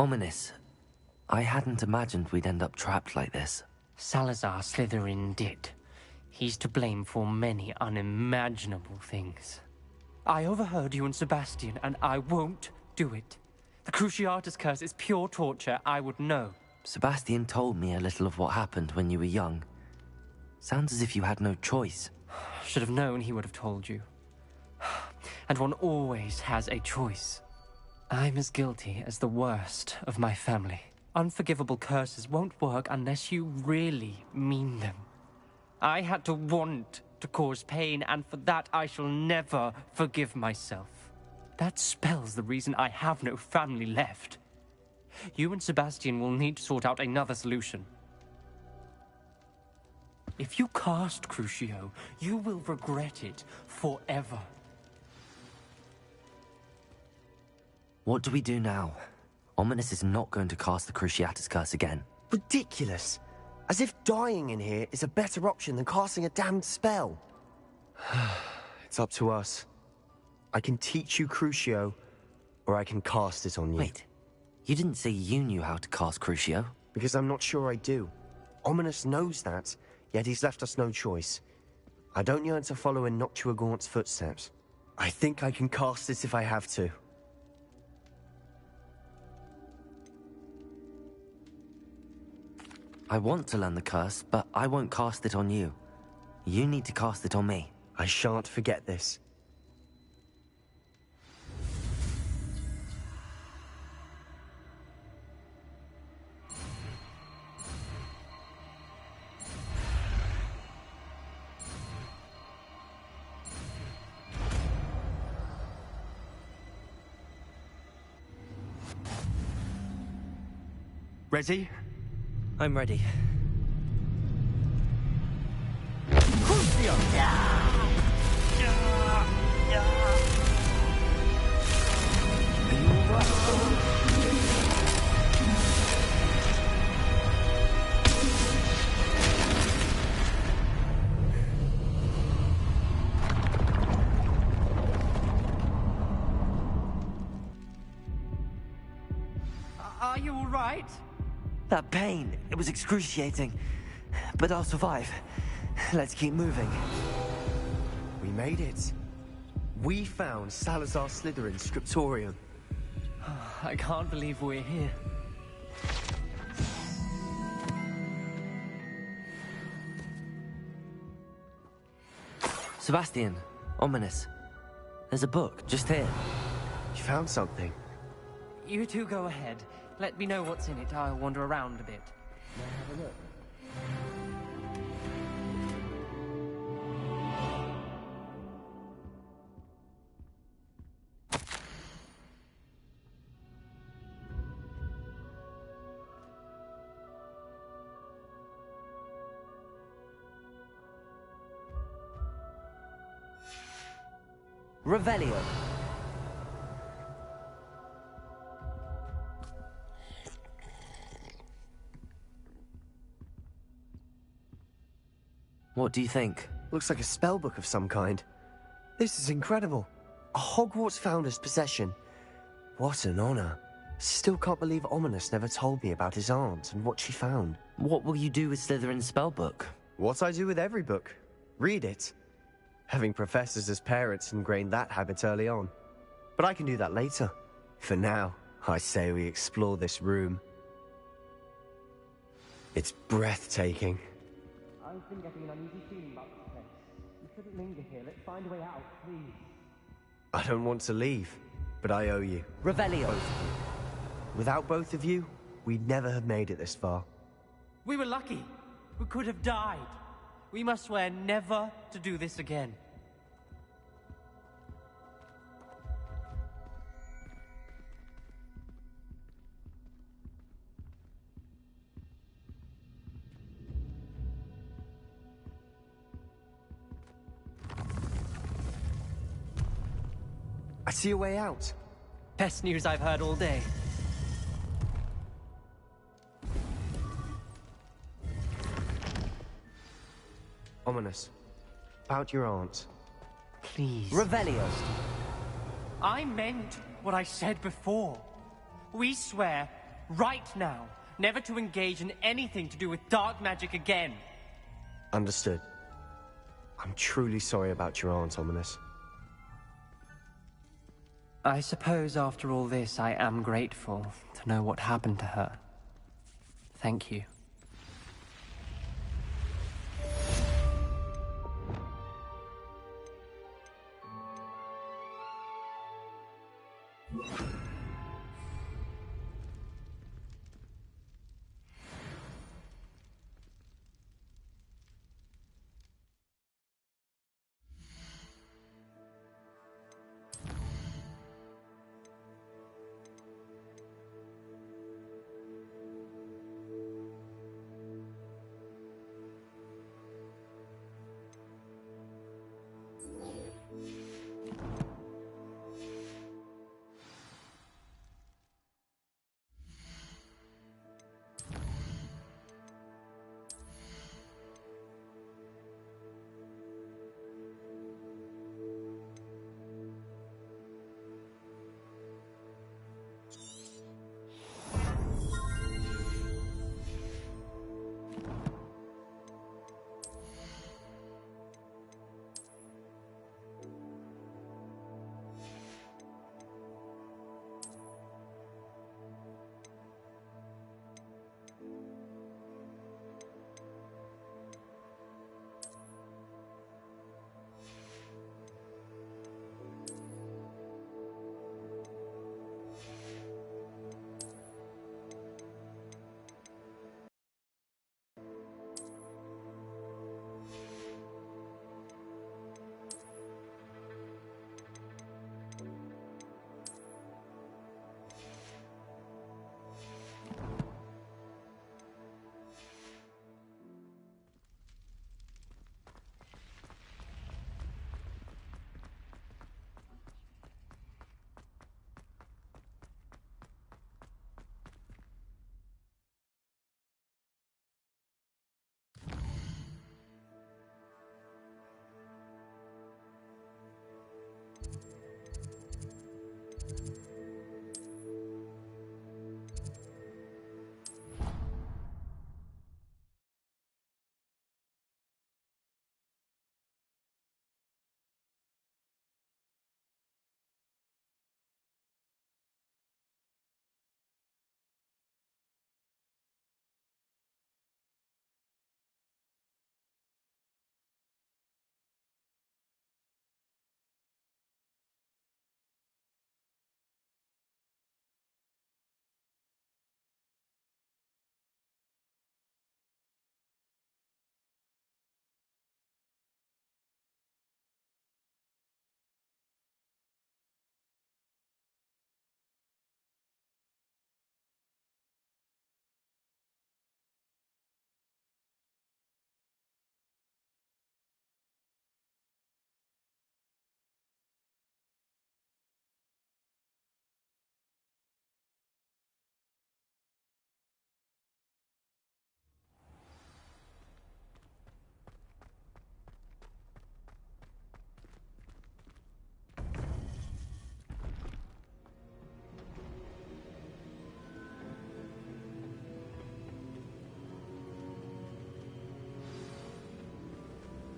Ominous. I hadn't imagined we'd end up trapped like this. Salazar Slytherin did. He's to blame for many unimaginable things. I overheard you and Sebastian, and I won't do it. The Cruciatus curse is pure torture, I would know. Sebastian told me a little of what happened when you were young. Sounds as if you had no choice. Should have known he would have told you. And one always has a choice. I'm as guilty as the worst of my family. Unforgivable curses won't work unless you really mean them. I had to want to cause pain, and for that I shall never forgive myself. That spells the reason I have no family left. You and Sebastian will need to sort out another solution. If you cast Crucio, you will regret it forever. What do we do now? Ominous is not going to cast the Cruciatus curse again. Ridiculous! As if dying in here is a better option than casting a damned spell. It's up to us. I can teach you Crucio, or I can cast it on you. Wait, you didn't say you knew how to cast Crucio? Because I'm not sure I do. Ominous knows that, yet he's left us no choice. I don't yearn to follow in Noctua Gaunt's footsteps. I think I can cast it if I have to. I want to learn the curse, but I won't cast it on you. You need to cast it on me. I shan't forget this. Ready? I'm ready. Are you all right? That pain, it was excruciating. But I'll survive. Let's keep moving. We made it. We found Salazar Slytherin's scriptorium. I can't believe we're here. Sebastian, Ominous. There's a book, just here. You found something? You two go ahead. Let me know what's in it. I'll wander around a bit. Have a look. Revelio. What do you think? Looks like a spellbook of some kind. This is incredible. A Hogwarts founder's possession. What an honor. Still can't believe Ominous never told me about his aunt and what she found. What will you do with Slytherin's spellbook? What I do with every book. Read it. Having professors as parents ingrained that habit early on. But I can do that later. For now, I say we explore this room. It's breathtaking. I've been getting an uneasy feeling about this place. We shouldn't linger here. Let's find a way out, please. I don't want to leave, but I owe you. Revelio. Without both of you, we'd never have made it this far. We were lucky. We could have died. We must swear never to do this again. I see a way out. Best news I've heard all day. Ominous. About your aunt. Please. Revelio. I meant what I said before. We swear right now, never to engage in anything to do with dark magic again. Understood. I'm truly sorry about your aunt, Ominous. I suppose after all this, I am grateful to know what happened to her. Thank you.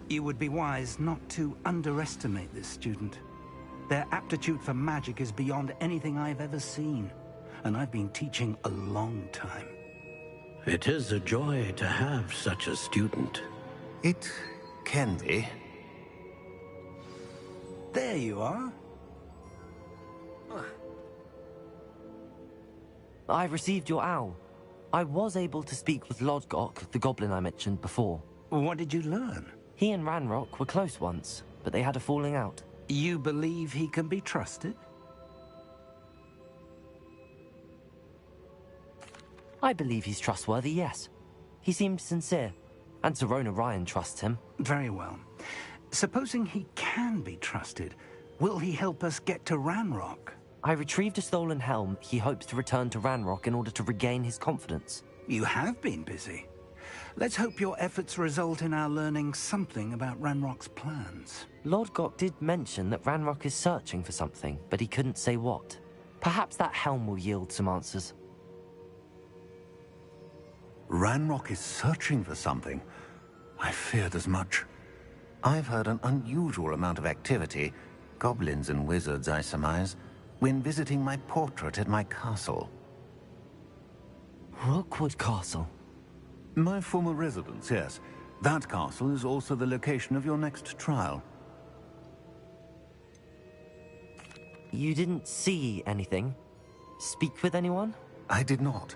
You would be wise not to underestimate this student. Their aptitude for magic is beyond anything I've ever seen, and I've been teaching a long time. It is a joy to have such a student. It can be. There you are. I've received your owl. I was able to speak with Lodgok, the goblin I mentioned before. What did you learn? He and Ranrock were close once, but they had a falling out. You believe he can be trusted? I believe he's trustworthy, yes. He seemed sincere, and Serona Ryan trusts him. Very well. Supposing he can be trusted, will he help us get to Ranrock? I retrieved a stolen helm. He hopes to return to Ranrock in order to regain his confidence. You have been busy. Let's hope your efforts result in our learning something about Ranrock's plans. Lodgok did mention that Ranrock is searching for something, but he couldn't say what. Perhaps that helm will yield some answers. Ranrock is searching for something. I feared as much. I've heard an unusual amount of activity, goblins and wizards, I surmise, when visiting my portrait at my castle. Rookwood Castle? My former residence, yes. That castle is also the location of your next trial. You didn't see anything? Speak with anyone? I did not.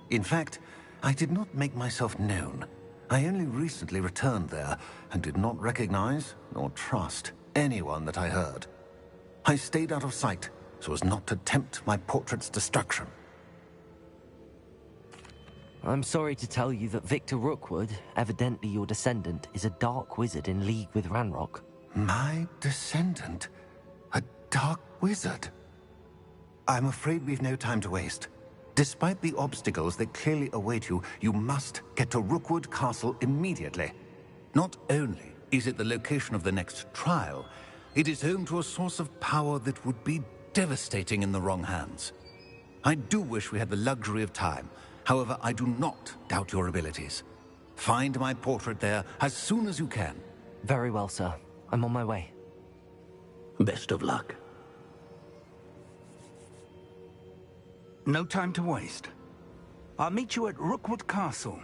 In fact, I did not make myself known. I only recently returned there, and did not recognize, nor trust, anyone that I heard. I stayed out of sight, so as not to tempt my portrait's destruction. I'm sorry to tell you that Victor Rookwood, evidently your descendant, is a dark wizard in league with Ranrock. My descendant? A dark wizard? I'm afraid we've no time to waste. Despite the obstacles that clearly await you, you must get to Rookwood Castle immediately. Not only is it the location of the next trial, it is home to a source of power that would be devastating in the wrong hands. I do wish we had the luxury of time. However, I do not doubt your abilities. Find my portrait there as soon as you can. Very well, sir. I'm on my way. Best of luck. No time to waste. I'll meet you at Rookwood Castle.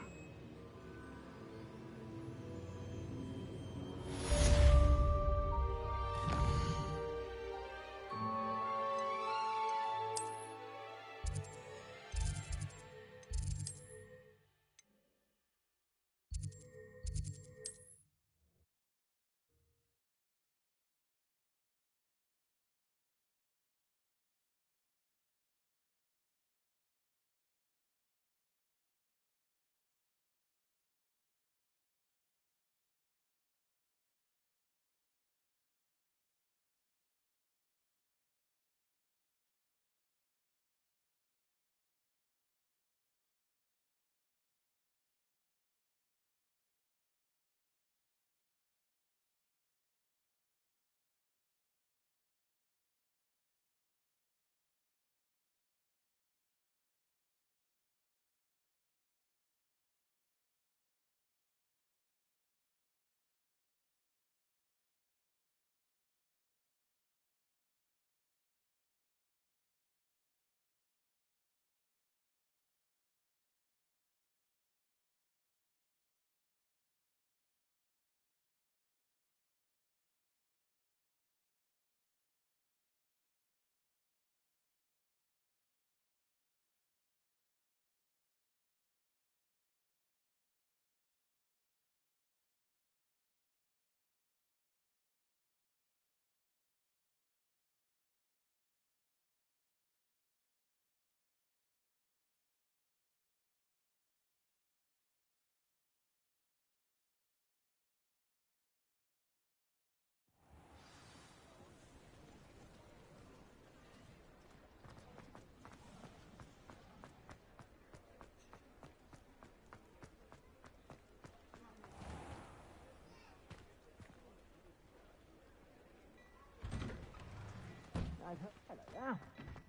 Hello there.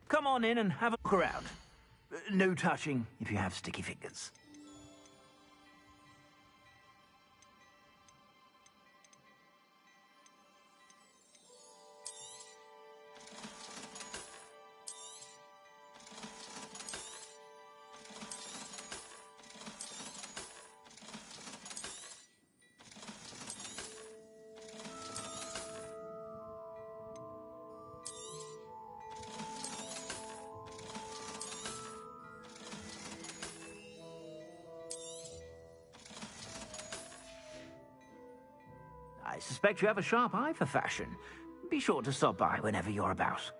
Come on in and have a look around. No touching if you have sticky fingers. I suspect you have a sharp eye for fashion. Be sure to stop by whenever you're about.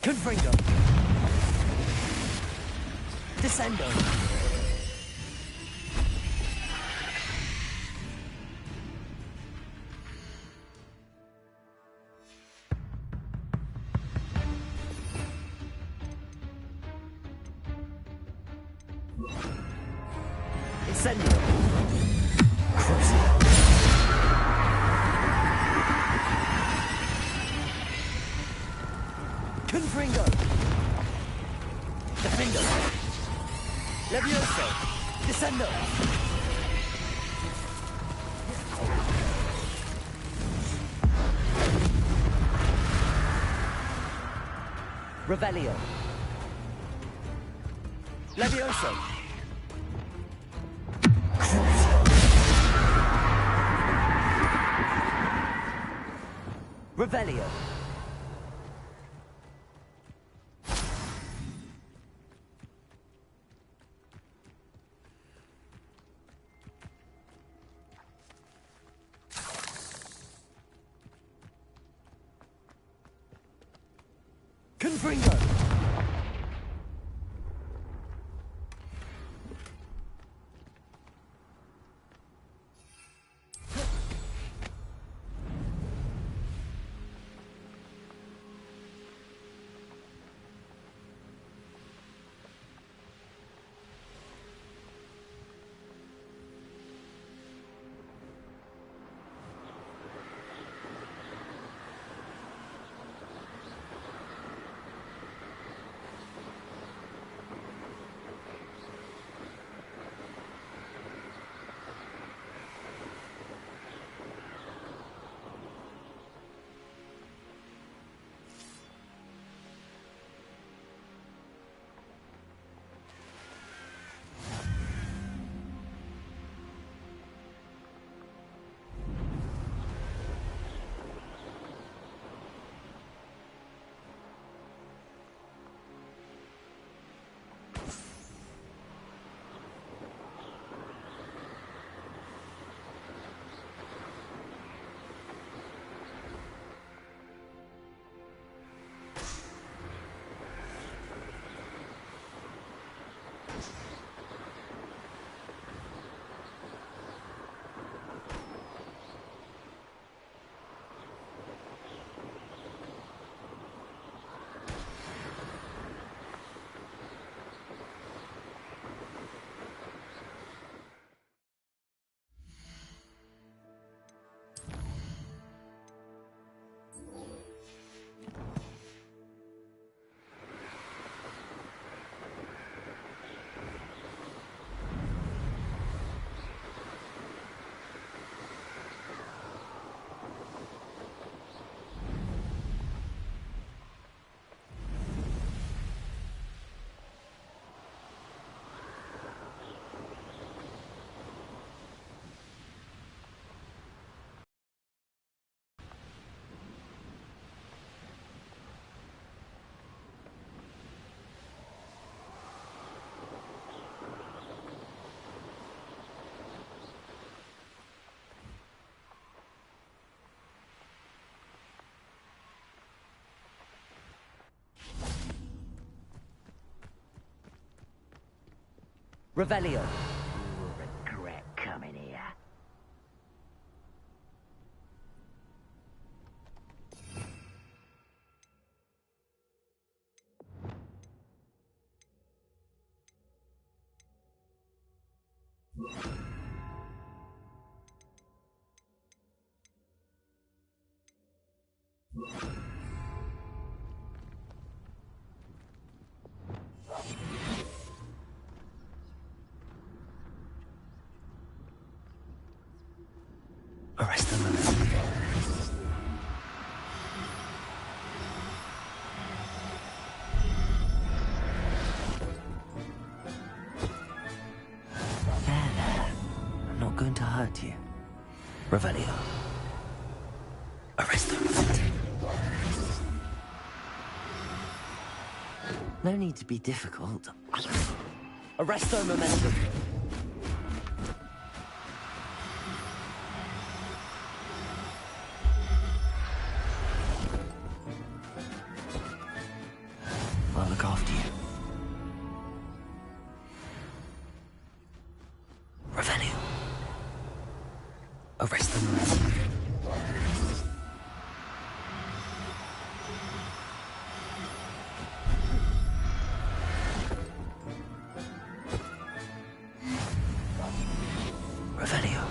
Confringo. Descendo. Incendio. Crucio. Confringo. Defendo. Levioso. Descendo. Revelio. Levioso. Revelio. Confringo. Revelio. You'll regret coming here. Arrest them. I'm not going to hurt you. Revelio. Arrest them. No need to be difficult. Arresto momentum. I'll look after you. Revelio. Arrest them. Revelio.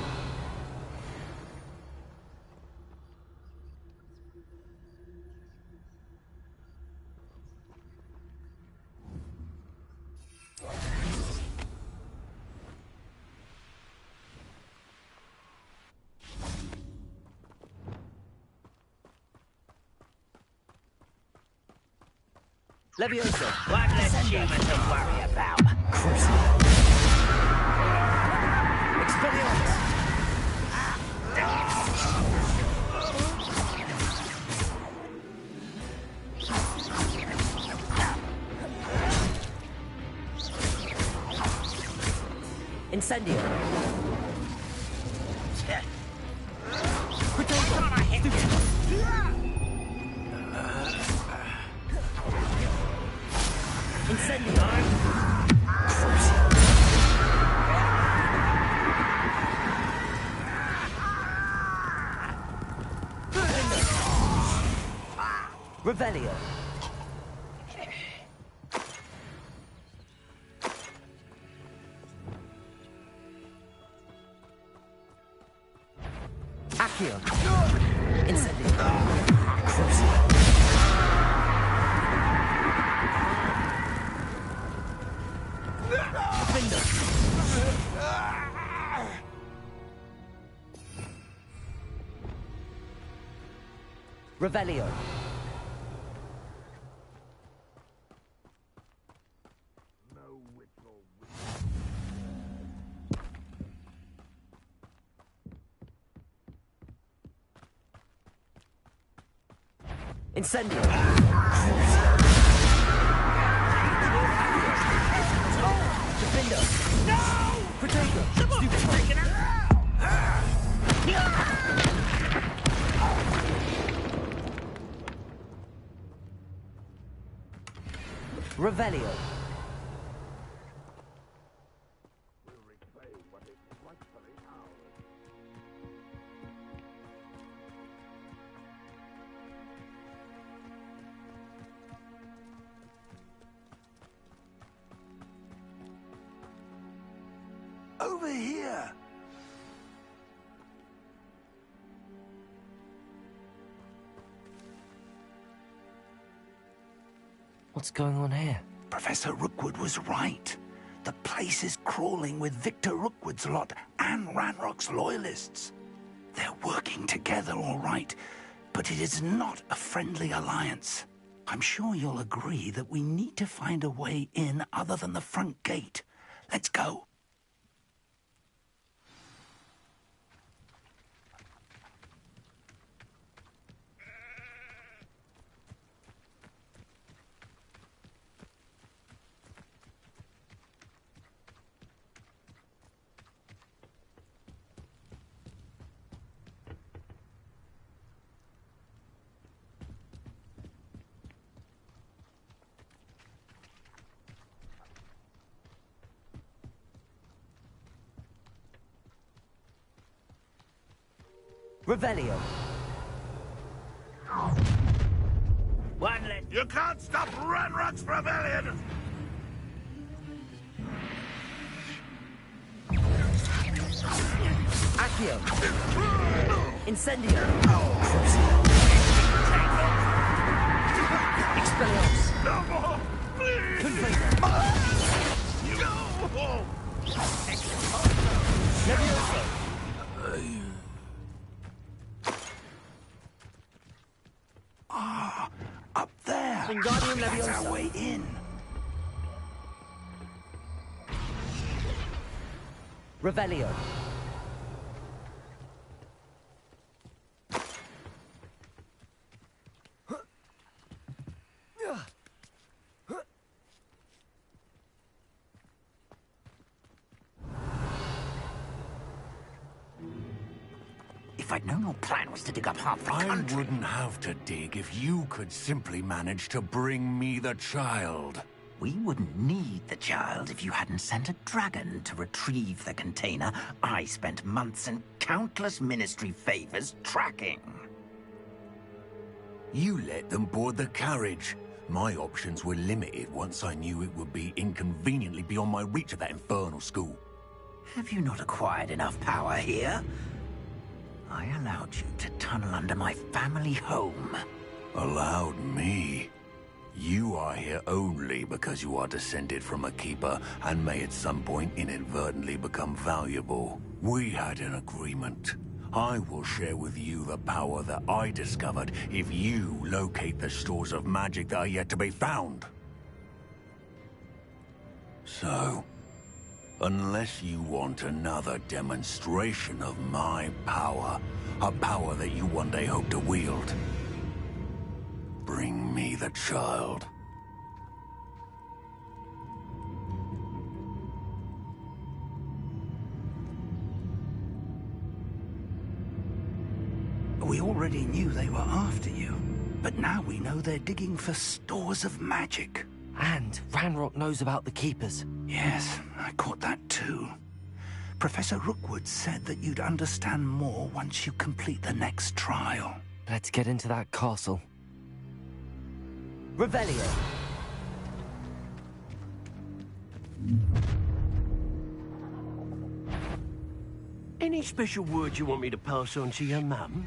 Levioso. One less human to worry about. Expelliarmus. Incendio. Incendio. Revelio. Accio. Incendio. Revelio. Incendio. Defender. No! Protego. Stupid. Revelio. Over here. What's going on here? Professor Rookwood was right. The place is crawling with Victor Rookwood's lot and Ranrock's loyalists. They're working together, all right, but it is not a friendly alliance. I'm sure you'll agree that we need to find a way in other than the front gate. Let's go. Revelio. One less. You can't stop Ranrock's rebellion! Accio. Incendio. Expelliarmus. No more! Please! Confringo. No! Levioso. Up there. Wingardium That's Leviosa. our way in. Revelio. if I'd known your plan was to dig up half the I country. wouldn't have to dig if you could simply manage to bring me the child. We wouldn't need the child if you hadn't sent a dragon to retrieve the container I spent months and countless ministry favors tracking. You let them board the carriage. My options were limited once I knew it would be inconveniently beyond my reach at that infernal school. Have you not acquired enough power here? I allowed you to tunnel under my family home. Allowed me? You are here only because you are descended from a keeper and may at some point inadvertently become valuable. We had an agreement. I will share with you the power that I discovered if you locate the stores of magic that are yet to be found. So, unless you want another demonstration of my power, a power that you one day hope to wield, bring me the child. We already knew they were after you, but now we know they're digging for stores of magic. And Ranrock knows about the Keepers. Yes, I caught that too. Professor Rookwood said that you'd understand more once you complete the next trial. Let's get into that castle. Revelio. Any special words you want me to pass on to your mum?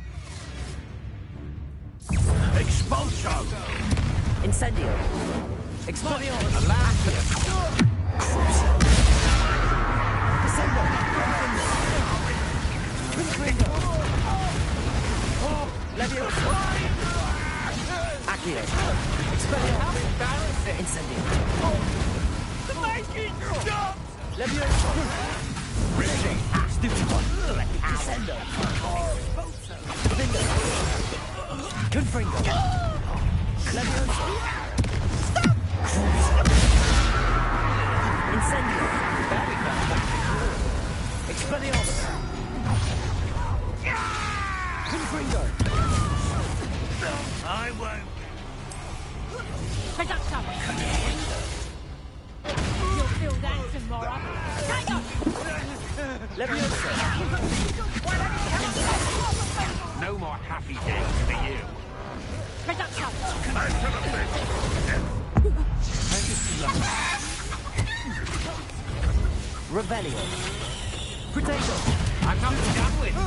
Expulso! Incendio. Expelliarmus. Descendo. Confringo. Leviosa. Accio. Expelliarmus. Incendio. The magic stopped! Leviosa. Richie. Stupid one. Descendo. Vindo. Confringo. Leviosa. Incendio. Expelliarmus. Confringo. I won't. Production. You'll feel that tomorrow. Leviosa. No more happy days for you. Production. Revelio. Potato. I'm not done with.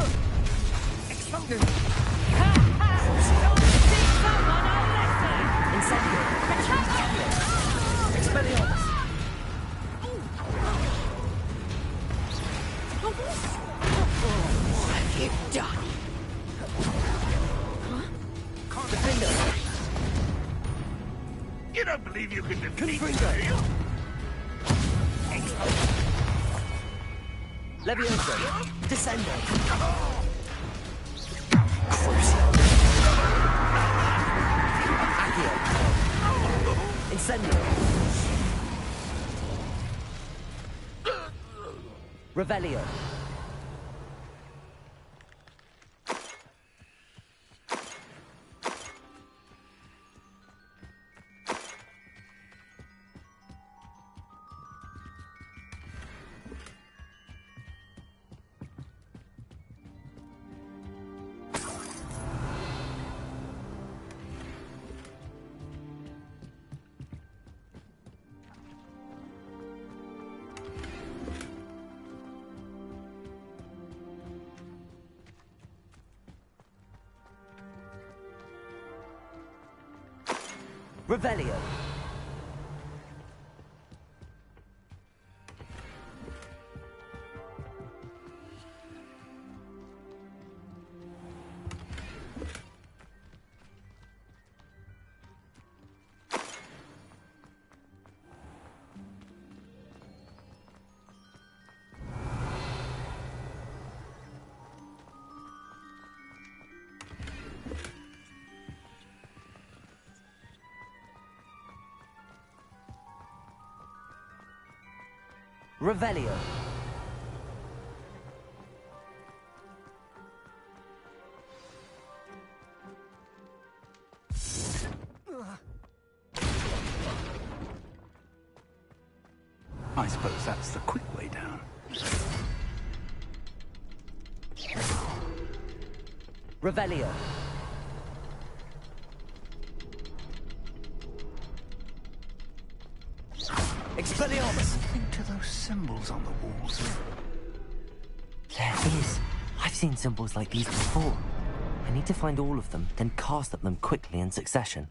Exploding. Incendio. Expelliarmus. What have you done? Defender. You don't believe you can defeat me? Confringo. Leviosa. Descendo. Accio. Incendio. Revelio. Revelio. Revelio. I suppose that's the quick way down. Revelio. Expelliarmus! Think to those symbols on the walls. There is. I've seen symbols like these before. I need to find all of them, then cast at them quickly in succession.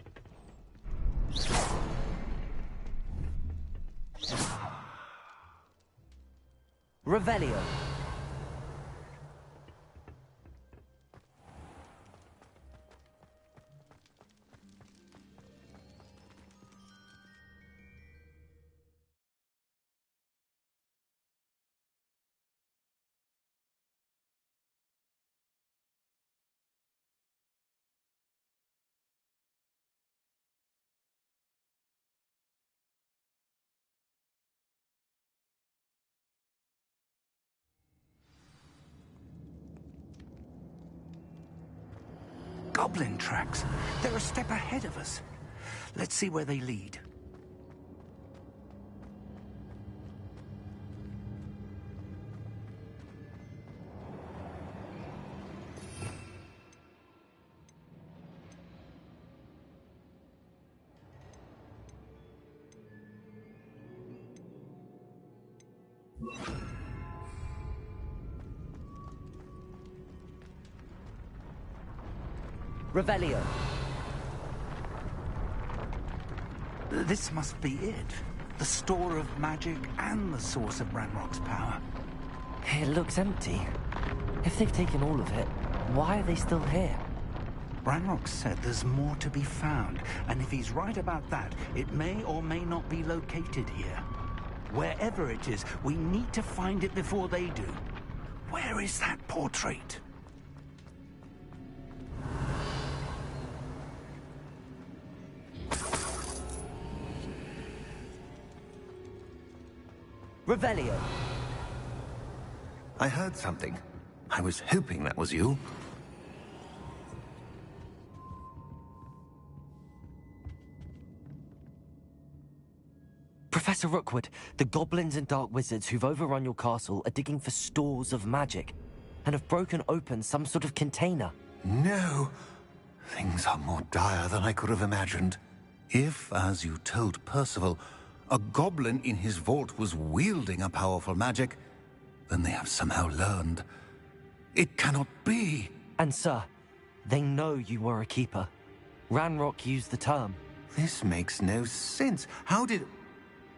Revelio. Goblin tracks. They're a step ahead of us. Let's see where they lead. Revelio. This must be it. The store of magic and the source of Ranrock's power. It looks empty. If they've taken all of it, why are they still here? Ranrock said there's more to be found, and if he's right about that, it may or may not be located here. Wherever it is, we need to find it before they do. Where is that portrait? Revelio. I heard something. I was hoping that was you. Professor Rookwood, the goblins and dark wizards who've overrun your castle are digging for stores of magic and have broken open some sort of container. No. Things are more dire than I could have imagined. If, as you told Percival, a goblin in his vault was wielding a powerful magic, then they have somehow learned. It cannot be. And sir, they know you were a keeper. Ranrock used the term. This makes no sense. How did...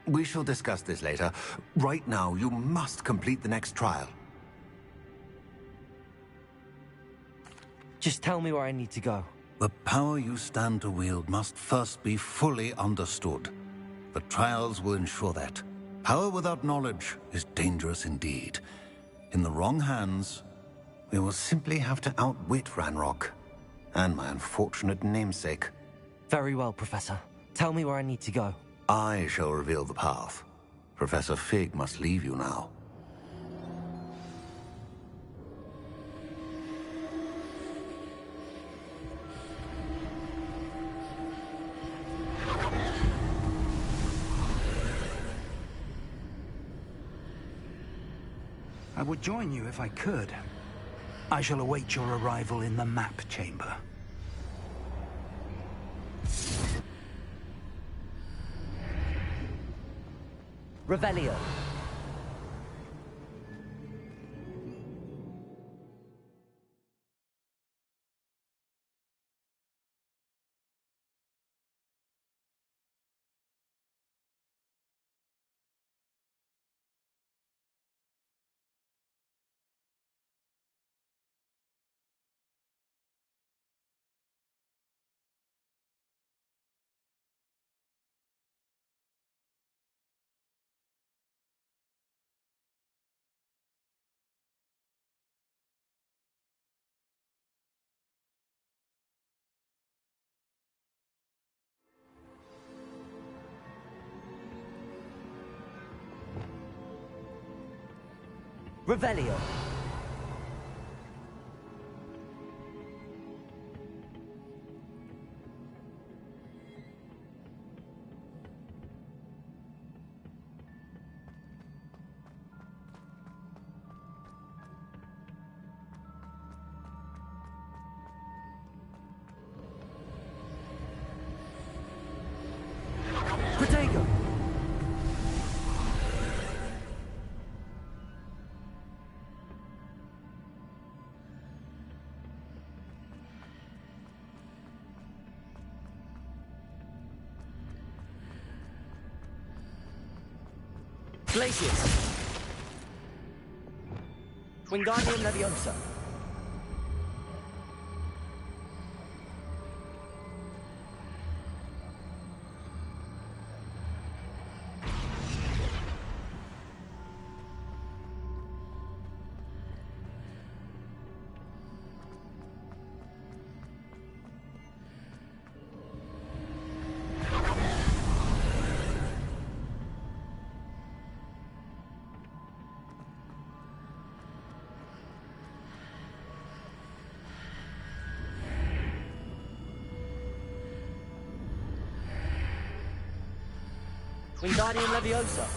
We shall discuss this later. Right now, you must complete the next trial. Just tell me where I need to go. The power you stand to wield must first be fully understood. The trials will ensure that. Power without knowledge is dangerous indeed. In the wrong hands, we will simply have to outwit Ranrock and my unfortunate namesake. Very well, Professor. Tell me where I need to go. I shall reveal the path. Professor Fig must leave you now. I would join you if I could. I shall await your arrival in the map chamber. Revelio. Revelio. Protego! Glacius! Wingardium Leviosa! Wingardium Leviosa!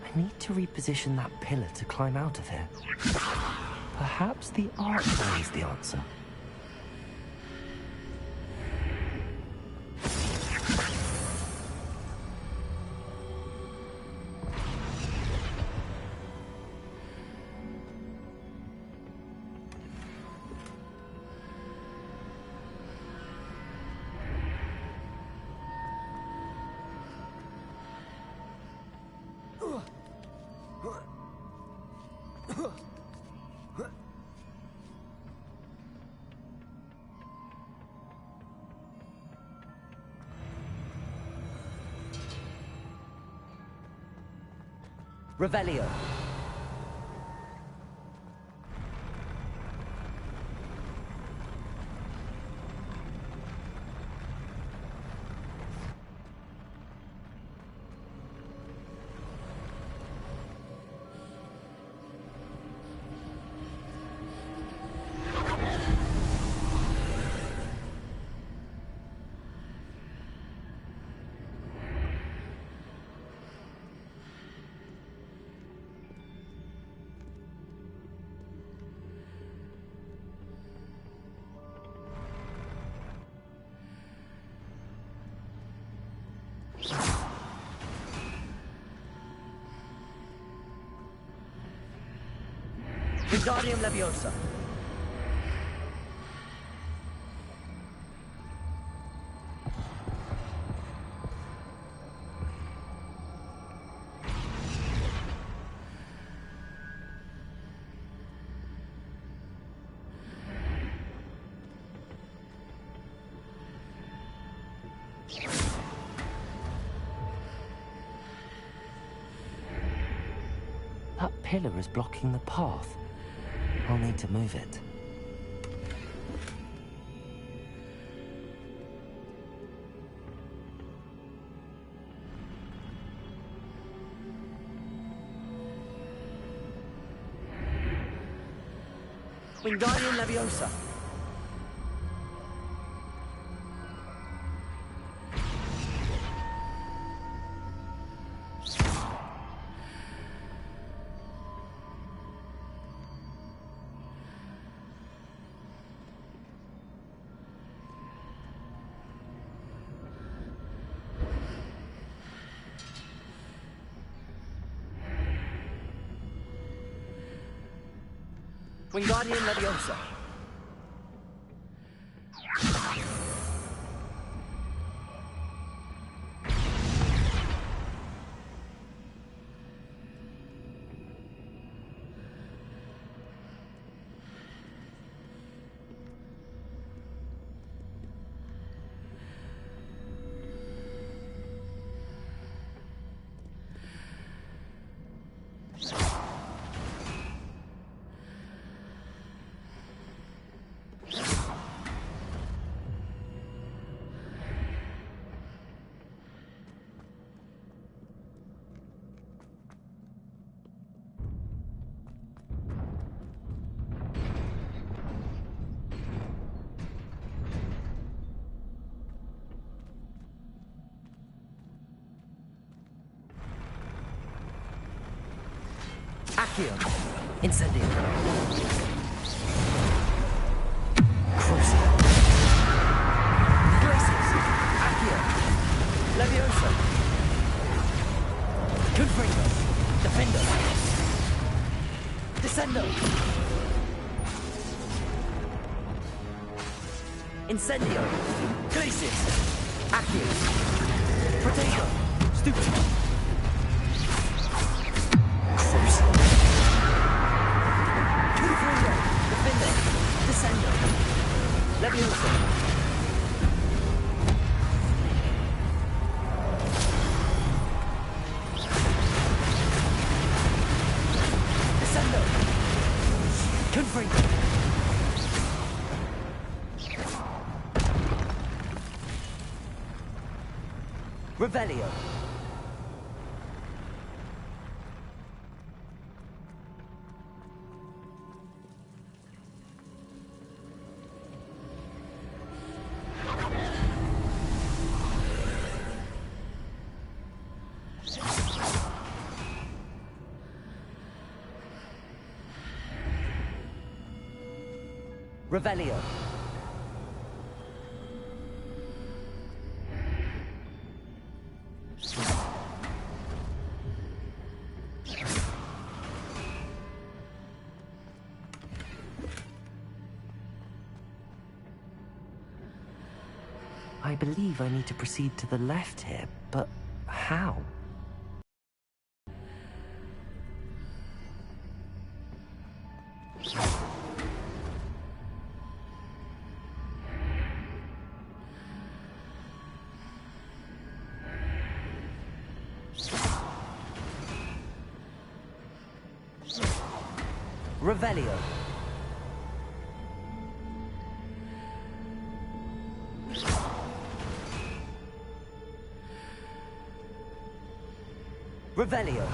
I need to reposition that pillar to climb out of here. Perhaps the archway is the answer. Revelio. Wingardium Leviosa. That pillar is blocking the path. I'll need to move it. Wingardium Leviosa. Wingardium Leviosa. Accio. Incendio. Crucio. Incendio! Glacius! Accio! Protego! Stupid! Crucial! Confringo! Defender! Descendo! Leviosa! Descendo! Confringo! Revelio. Revelio. I believe I need to proceed to the left here, but how? Revelio. Revelio.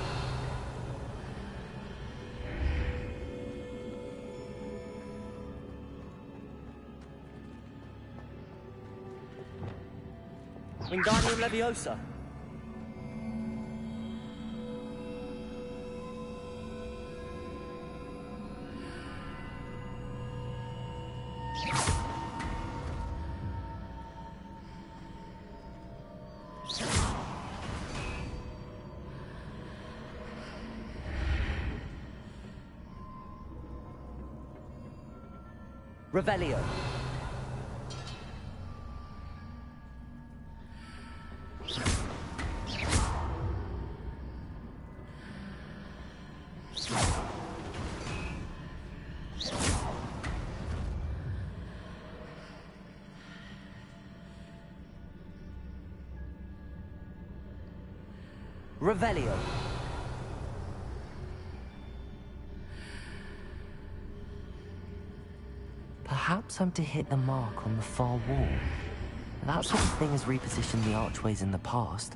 Wingardium Leviosa. Revelio. Revelio. Perhaps I'm to hit the mark on the far wall. That sort of thing has repositioned the archways in the past.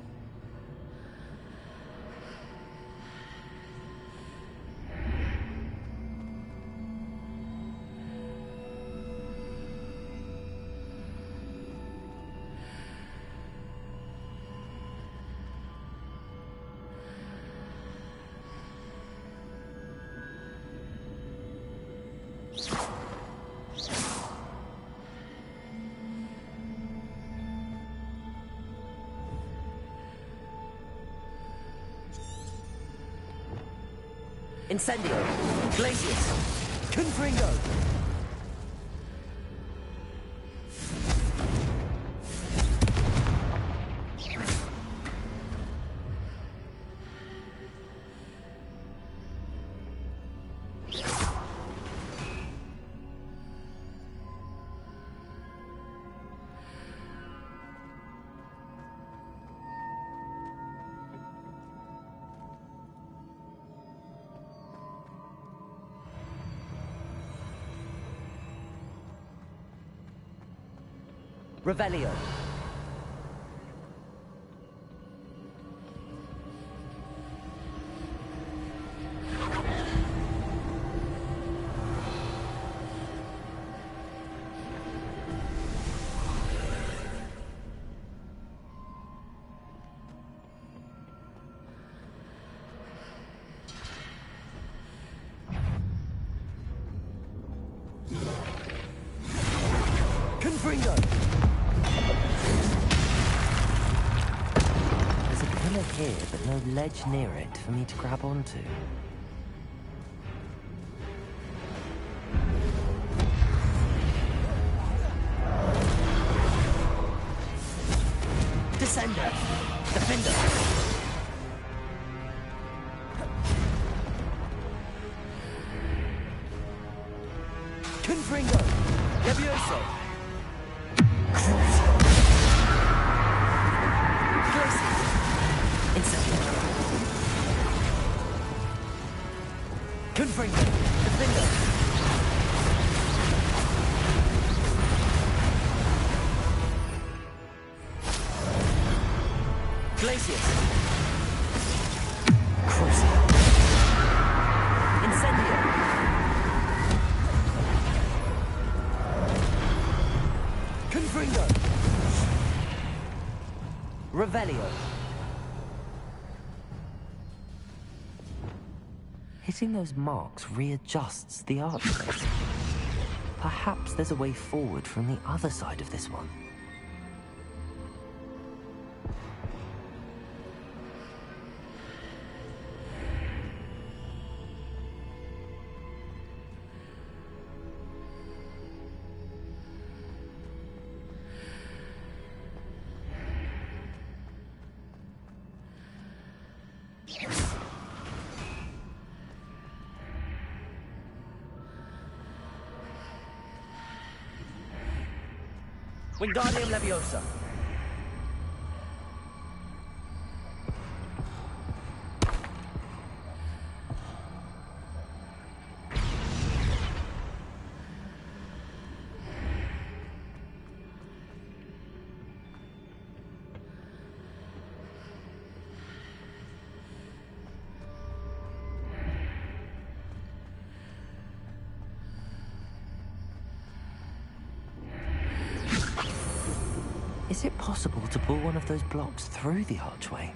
Incendio! Glacius! Confringo! Revelio. Confringo! There's a pillar here, but no ledge near it for me to grab onto. Levioso! Glacius! Incendio! Confringo! Defender! Glacius! Crucio! Incendio! Confringo! Revelio! Hitting those marks readjusts the archway. Perhaps there's a way forward from the other side of this one. Wingardium Leviosa. Is it possible to pull one of those blocks through the archway?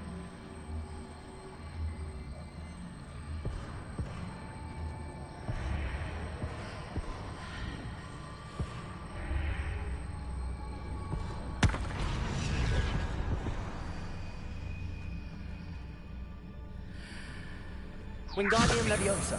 Wingardium Leviosa.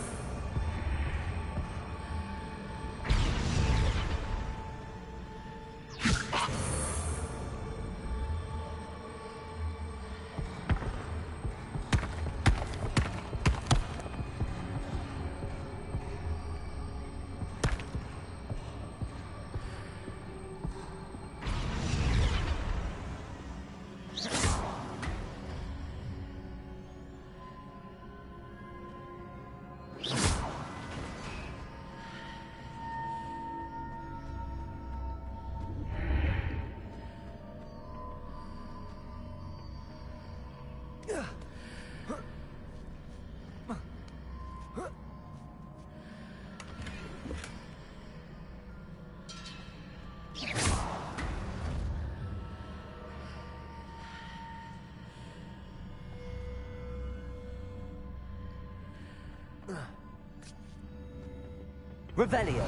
Revelio.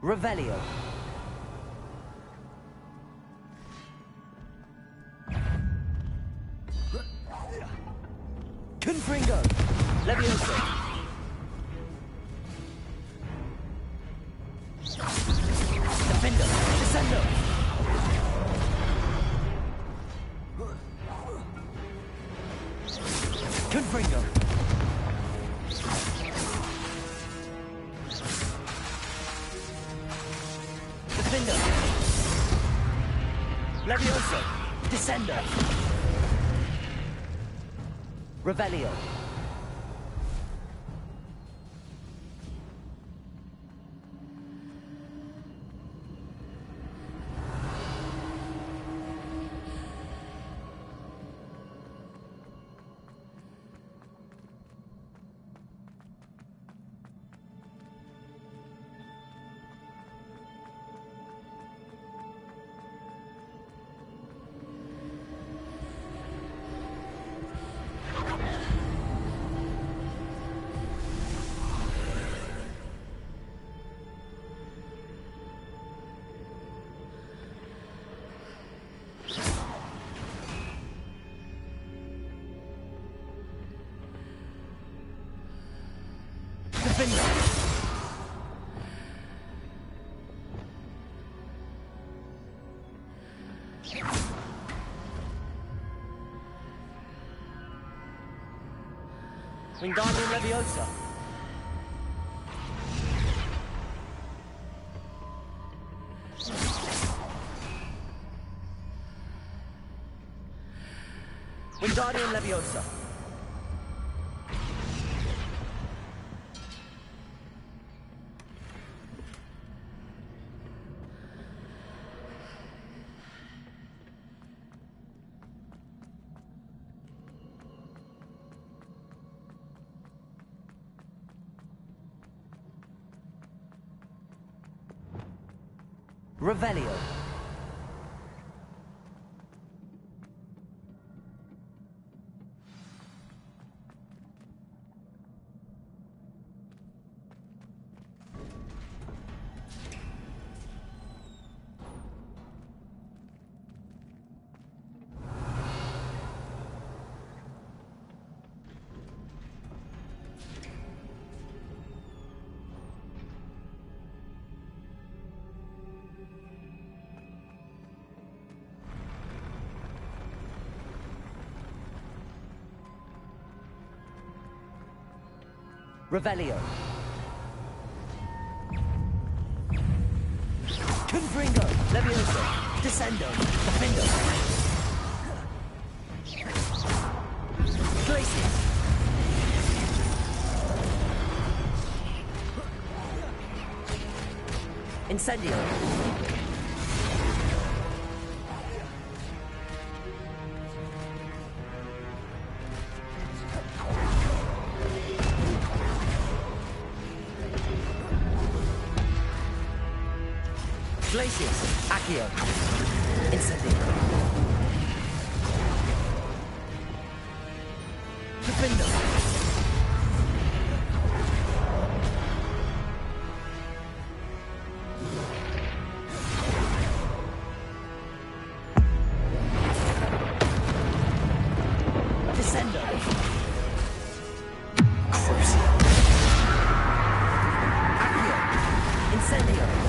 Revelio. Confringo. Levioso. Defender. Descendo. Confringo. Defender. Levioso. Descender. Revelio. Wingardium Leviosa. Wingardium Leviosa. Revelio. Revelio. Confringo. Levioso. Descendo. Defendo. Glacius. Incendio. Glacius, Accio, Incendio. Defendo. Descendo. Crucio. Accio, Incendio.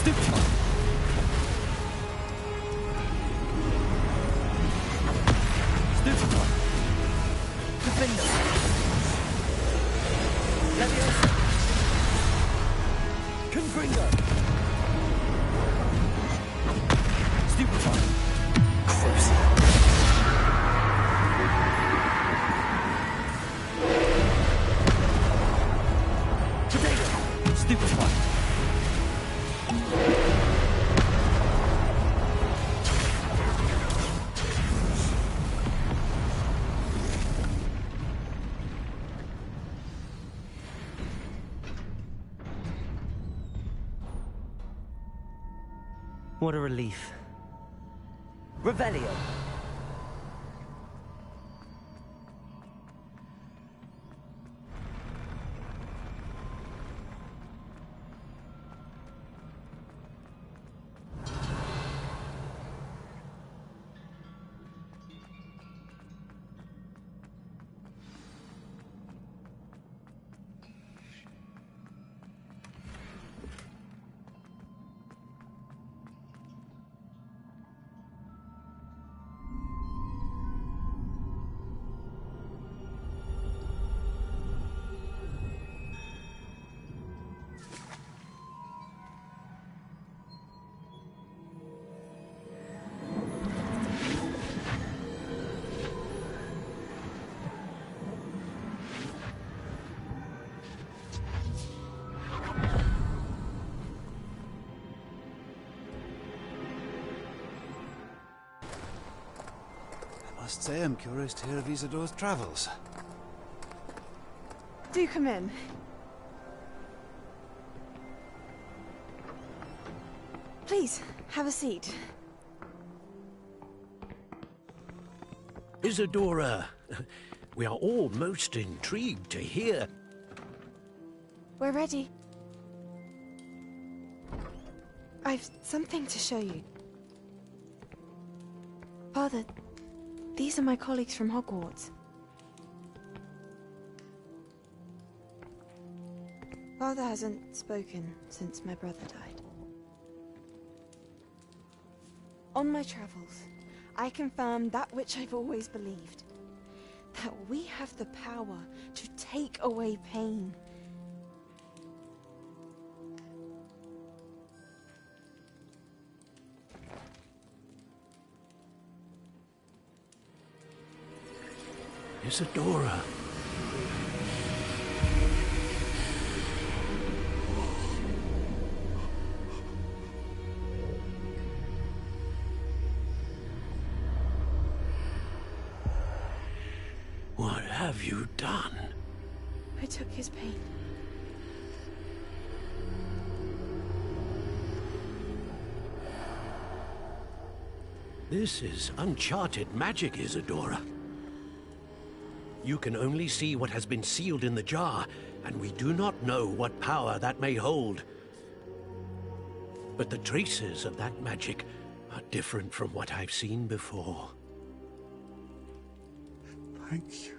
Stupefy! Stupefy! Defender! Leviosa! Confringo! Stupefy! Gross! Potato! Stupefy! What a relief. Revelio! I must say I'm curious to hear of Isidore's travels. Do come in. Please, have a seat. Isadora, we are all most intrigued to hear. We're ready. I've something to show you. Father, these are my colleagues from Hogwarts. Father hasn't spoken since my brother died. On my travels, I confirmed that which I've always believed. That we have the power to take away pain. Isadora. What have you done? I took his pain. This is uncharted magic, Isadora. You can only see what has been sealed in the jar, and we do not know what power that may hold. But the traces of that magic are different from what I've seen before. Thank you.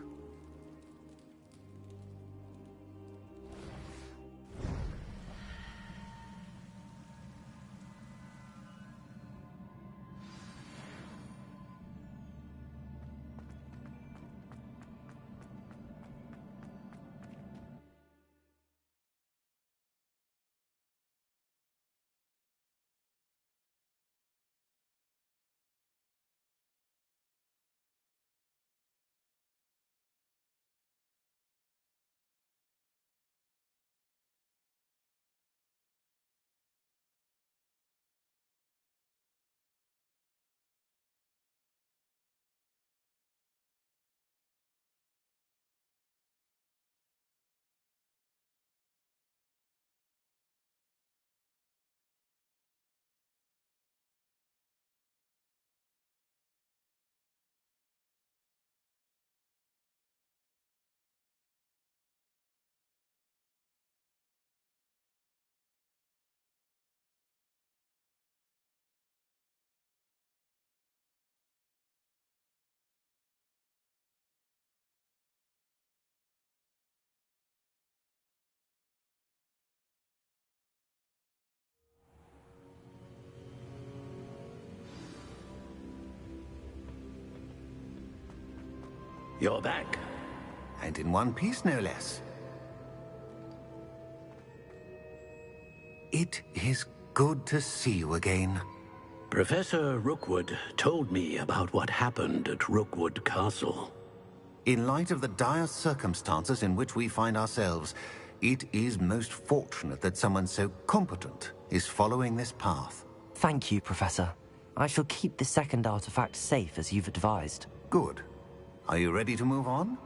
You're back. And in one piece, no less. It is good to see you again. Professor Rookwood told me about what happened at Rookwood Castle. In light of the dire circumstances in which we find ourselves, it is most fortunate that someone so competent is following this path. Thank you, Professor. I shall keep the second artifact safe as you've advised. Good. Are you ready to move on?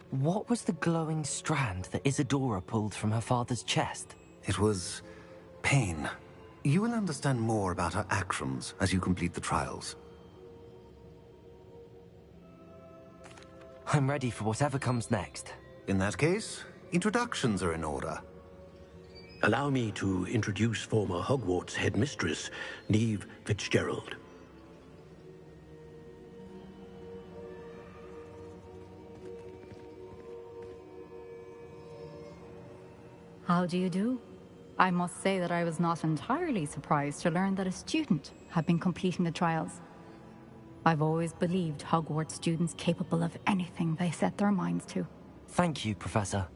What was the glowing strand that Isadora pulled from her father's chest? It was pain. You will understand more about her actions as you complete the trials. I'm ready for whatever comes next. In that case, introductions are in order. Allow me to introduce former Hogwarts headmistress, Neve Fitzgerald. How do you do? I must say that I was not entirely surprised to learn that a student had been completing the trials. I've always believed Hogwarts students capable of anything they set their minds to. Thank you, Professor.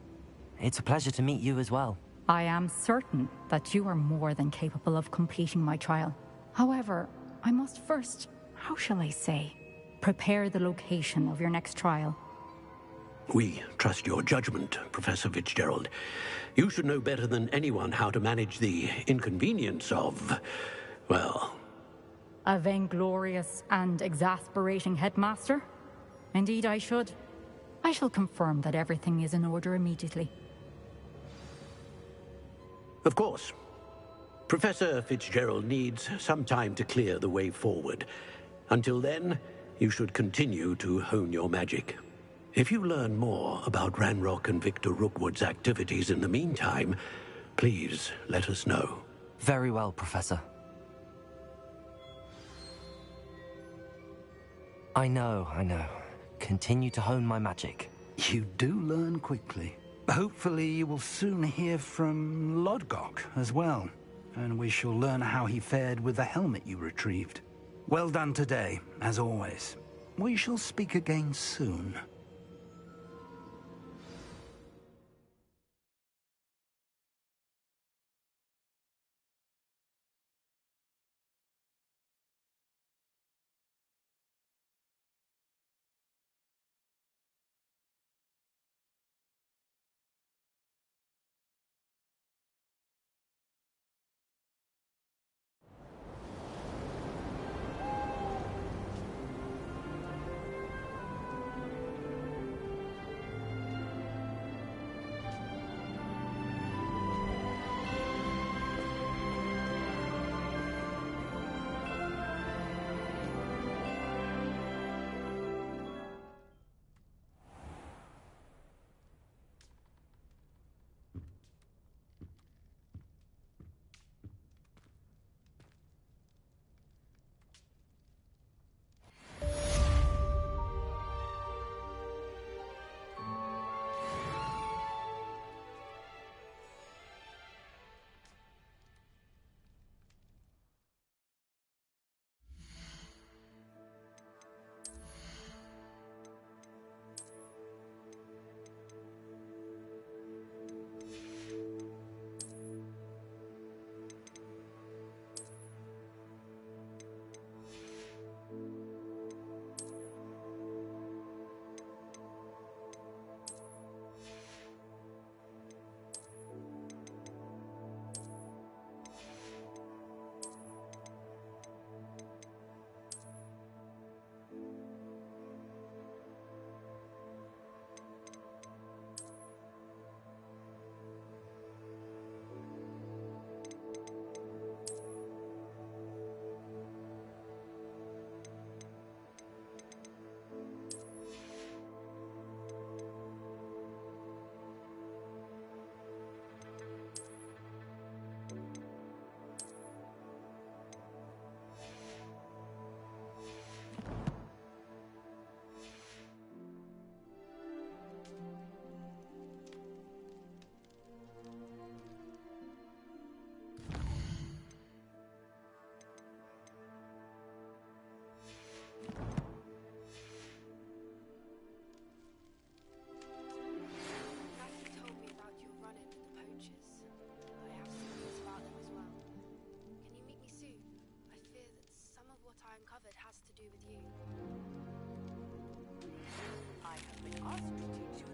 It's a pleasure to meet you as well. I am certain that you are more than capable of completing my trial. However, I must first, how shall I say, prepare the location of your next trial. We trust your judgment, Professor Fitzgerald. You should know better than anyone how to manage the inconvenience of, well... A vainglorious and exasperating headmaster? Indeed I should. I shall confirm that everything is in order immediately. Of course. Professor Fitzgerald needs some time to clear the way forward. Until then, you should continue to hone your magic. If you learn more about Ranrock and Victor Rookwood's activities in the meantime, please let us know. Very well, Professor. I know. Continue to hone my magic. You do learn quickly. Hopefully you will soon hear from Lodgok as well, and we shall learn how he fared with the helmet you retrieved. Well done today, as always. We shall speak again soon. I have been asked to teach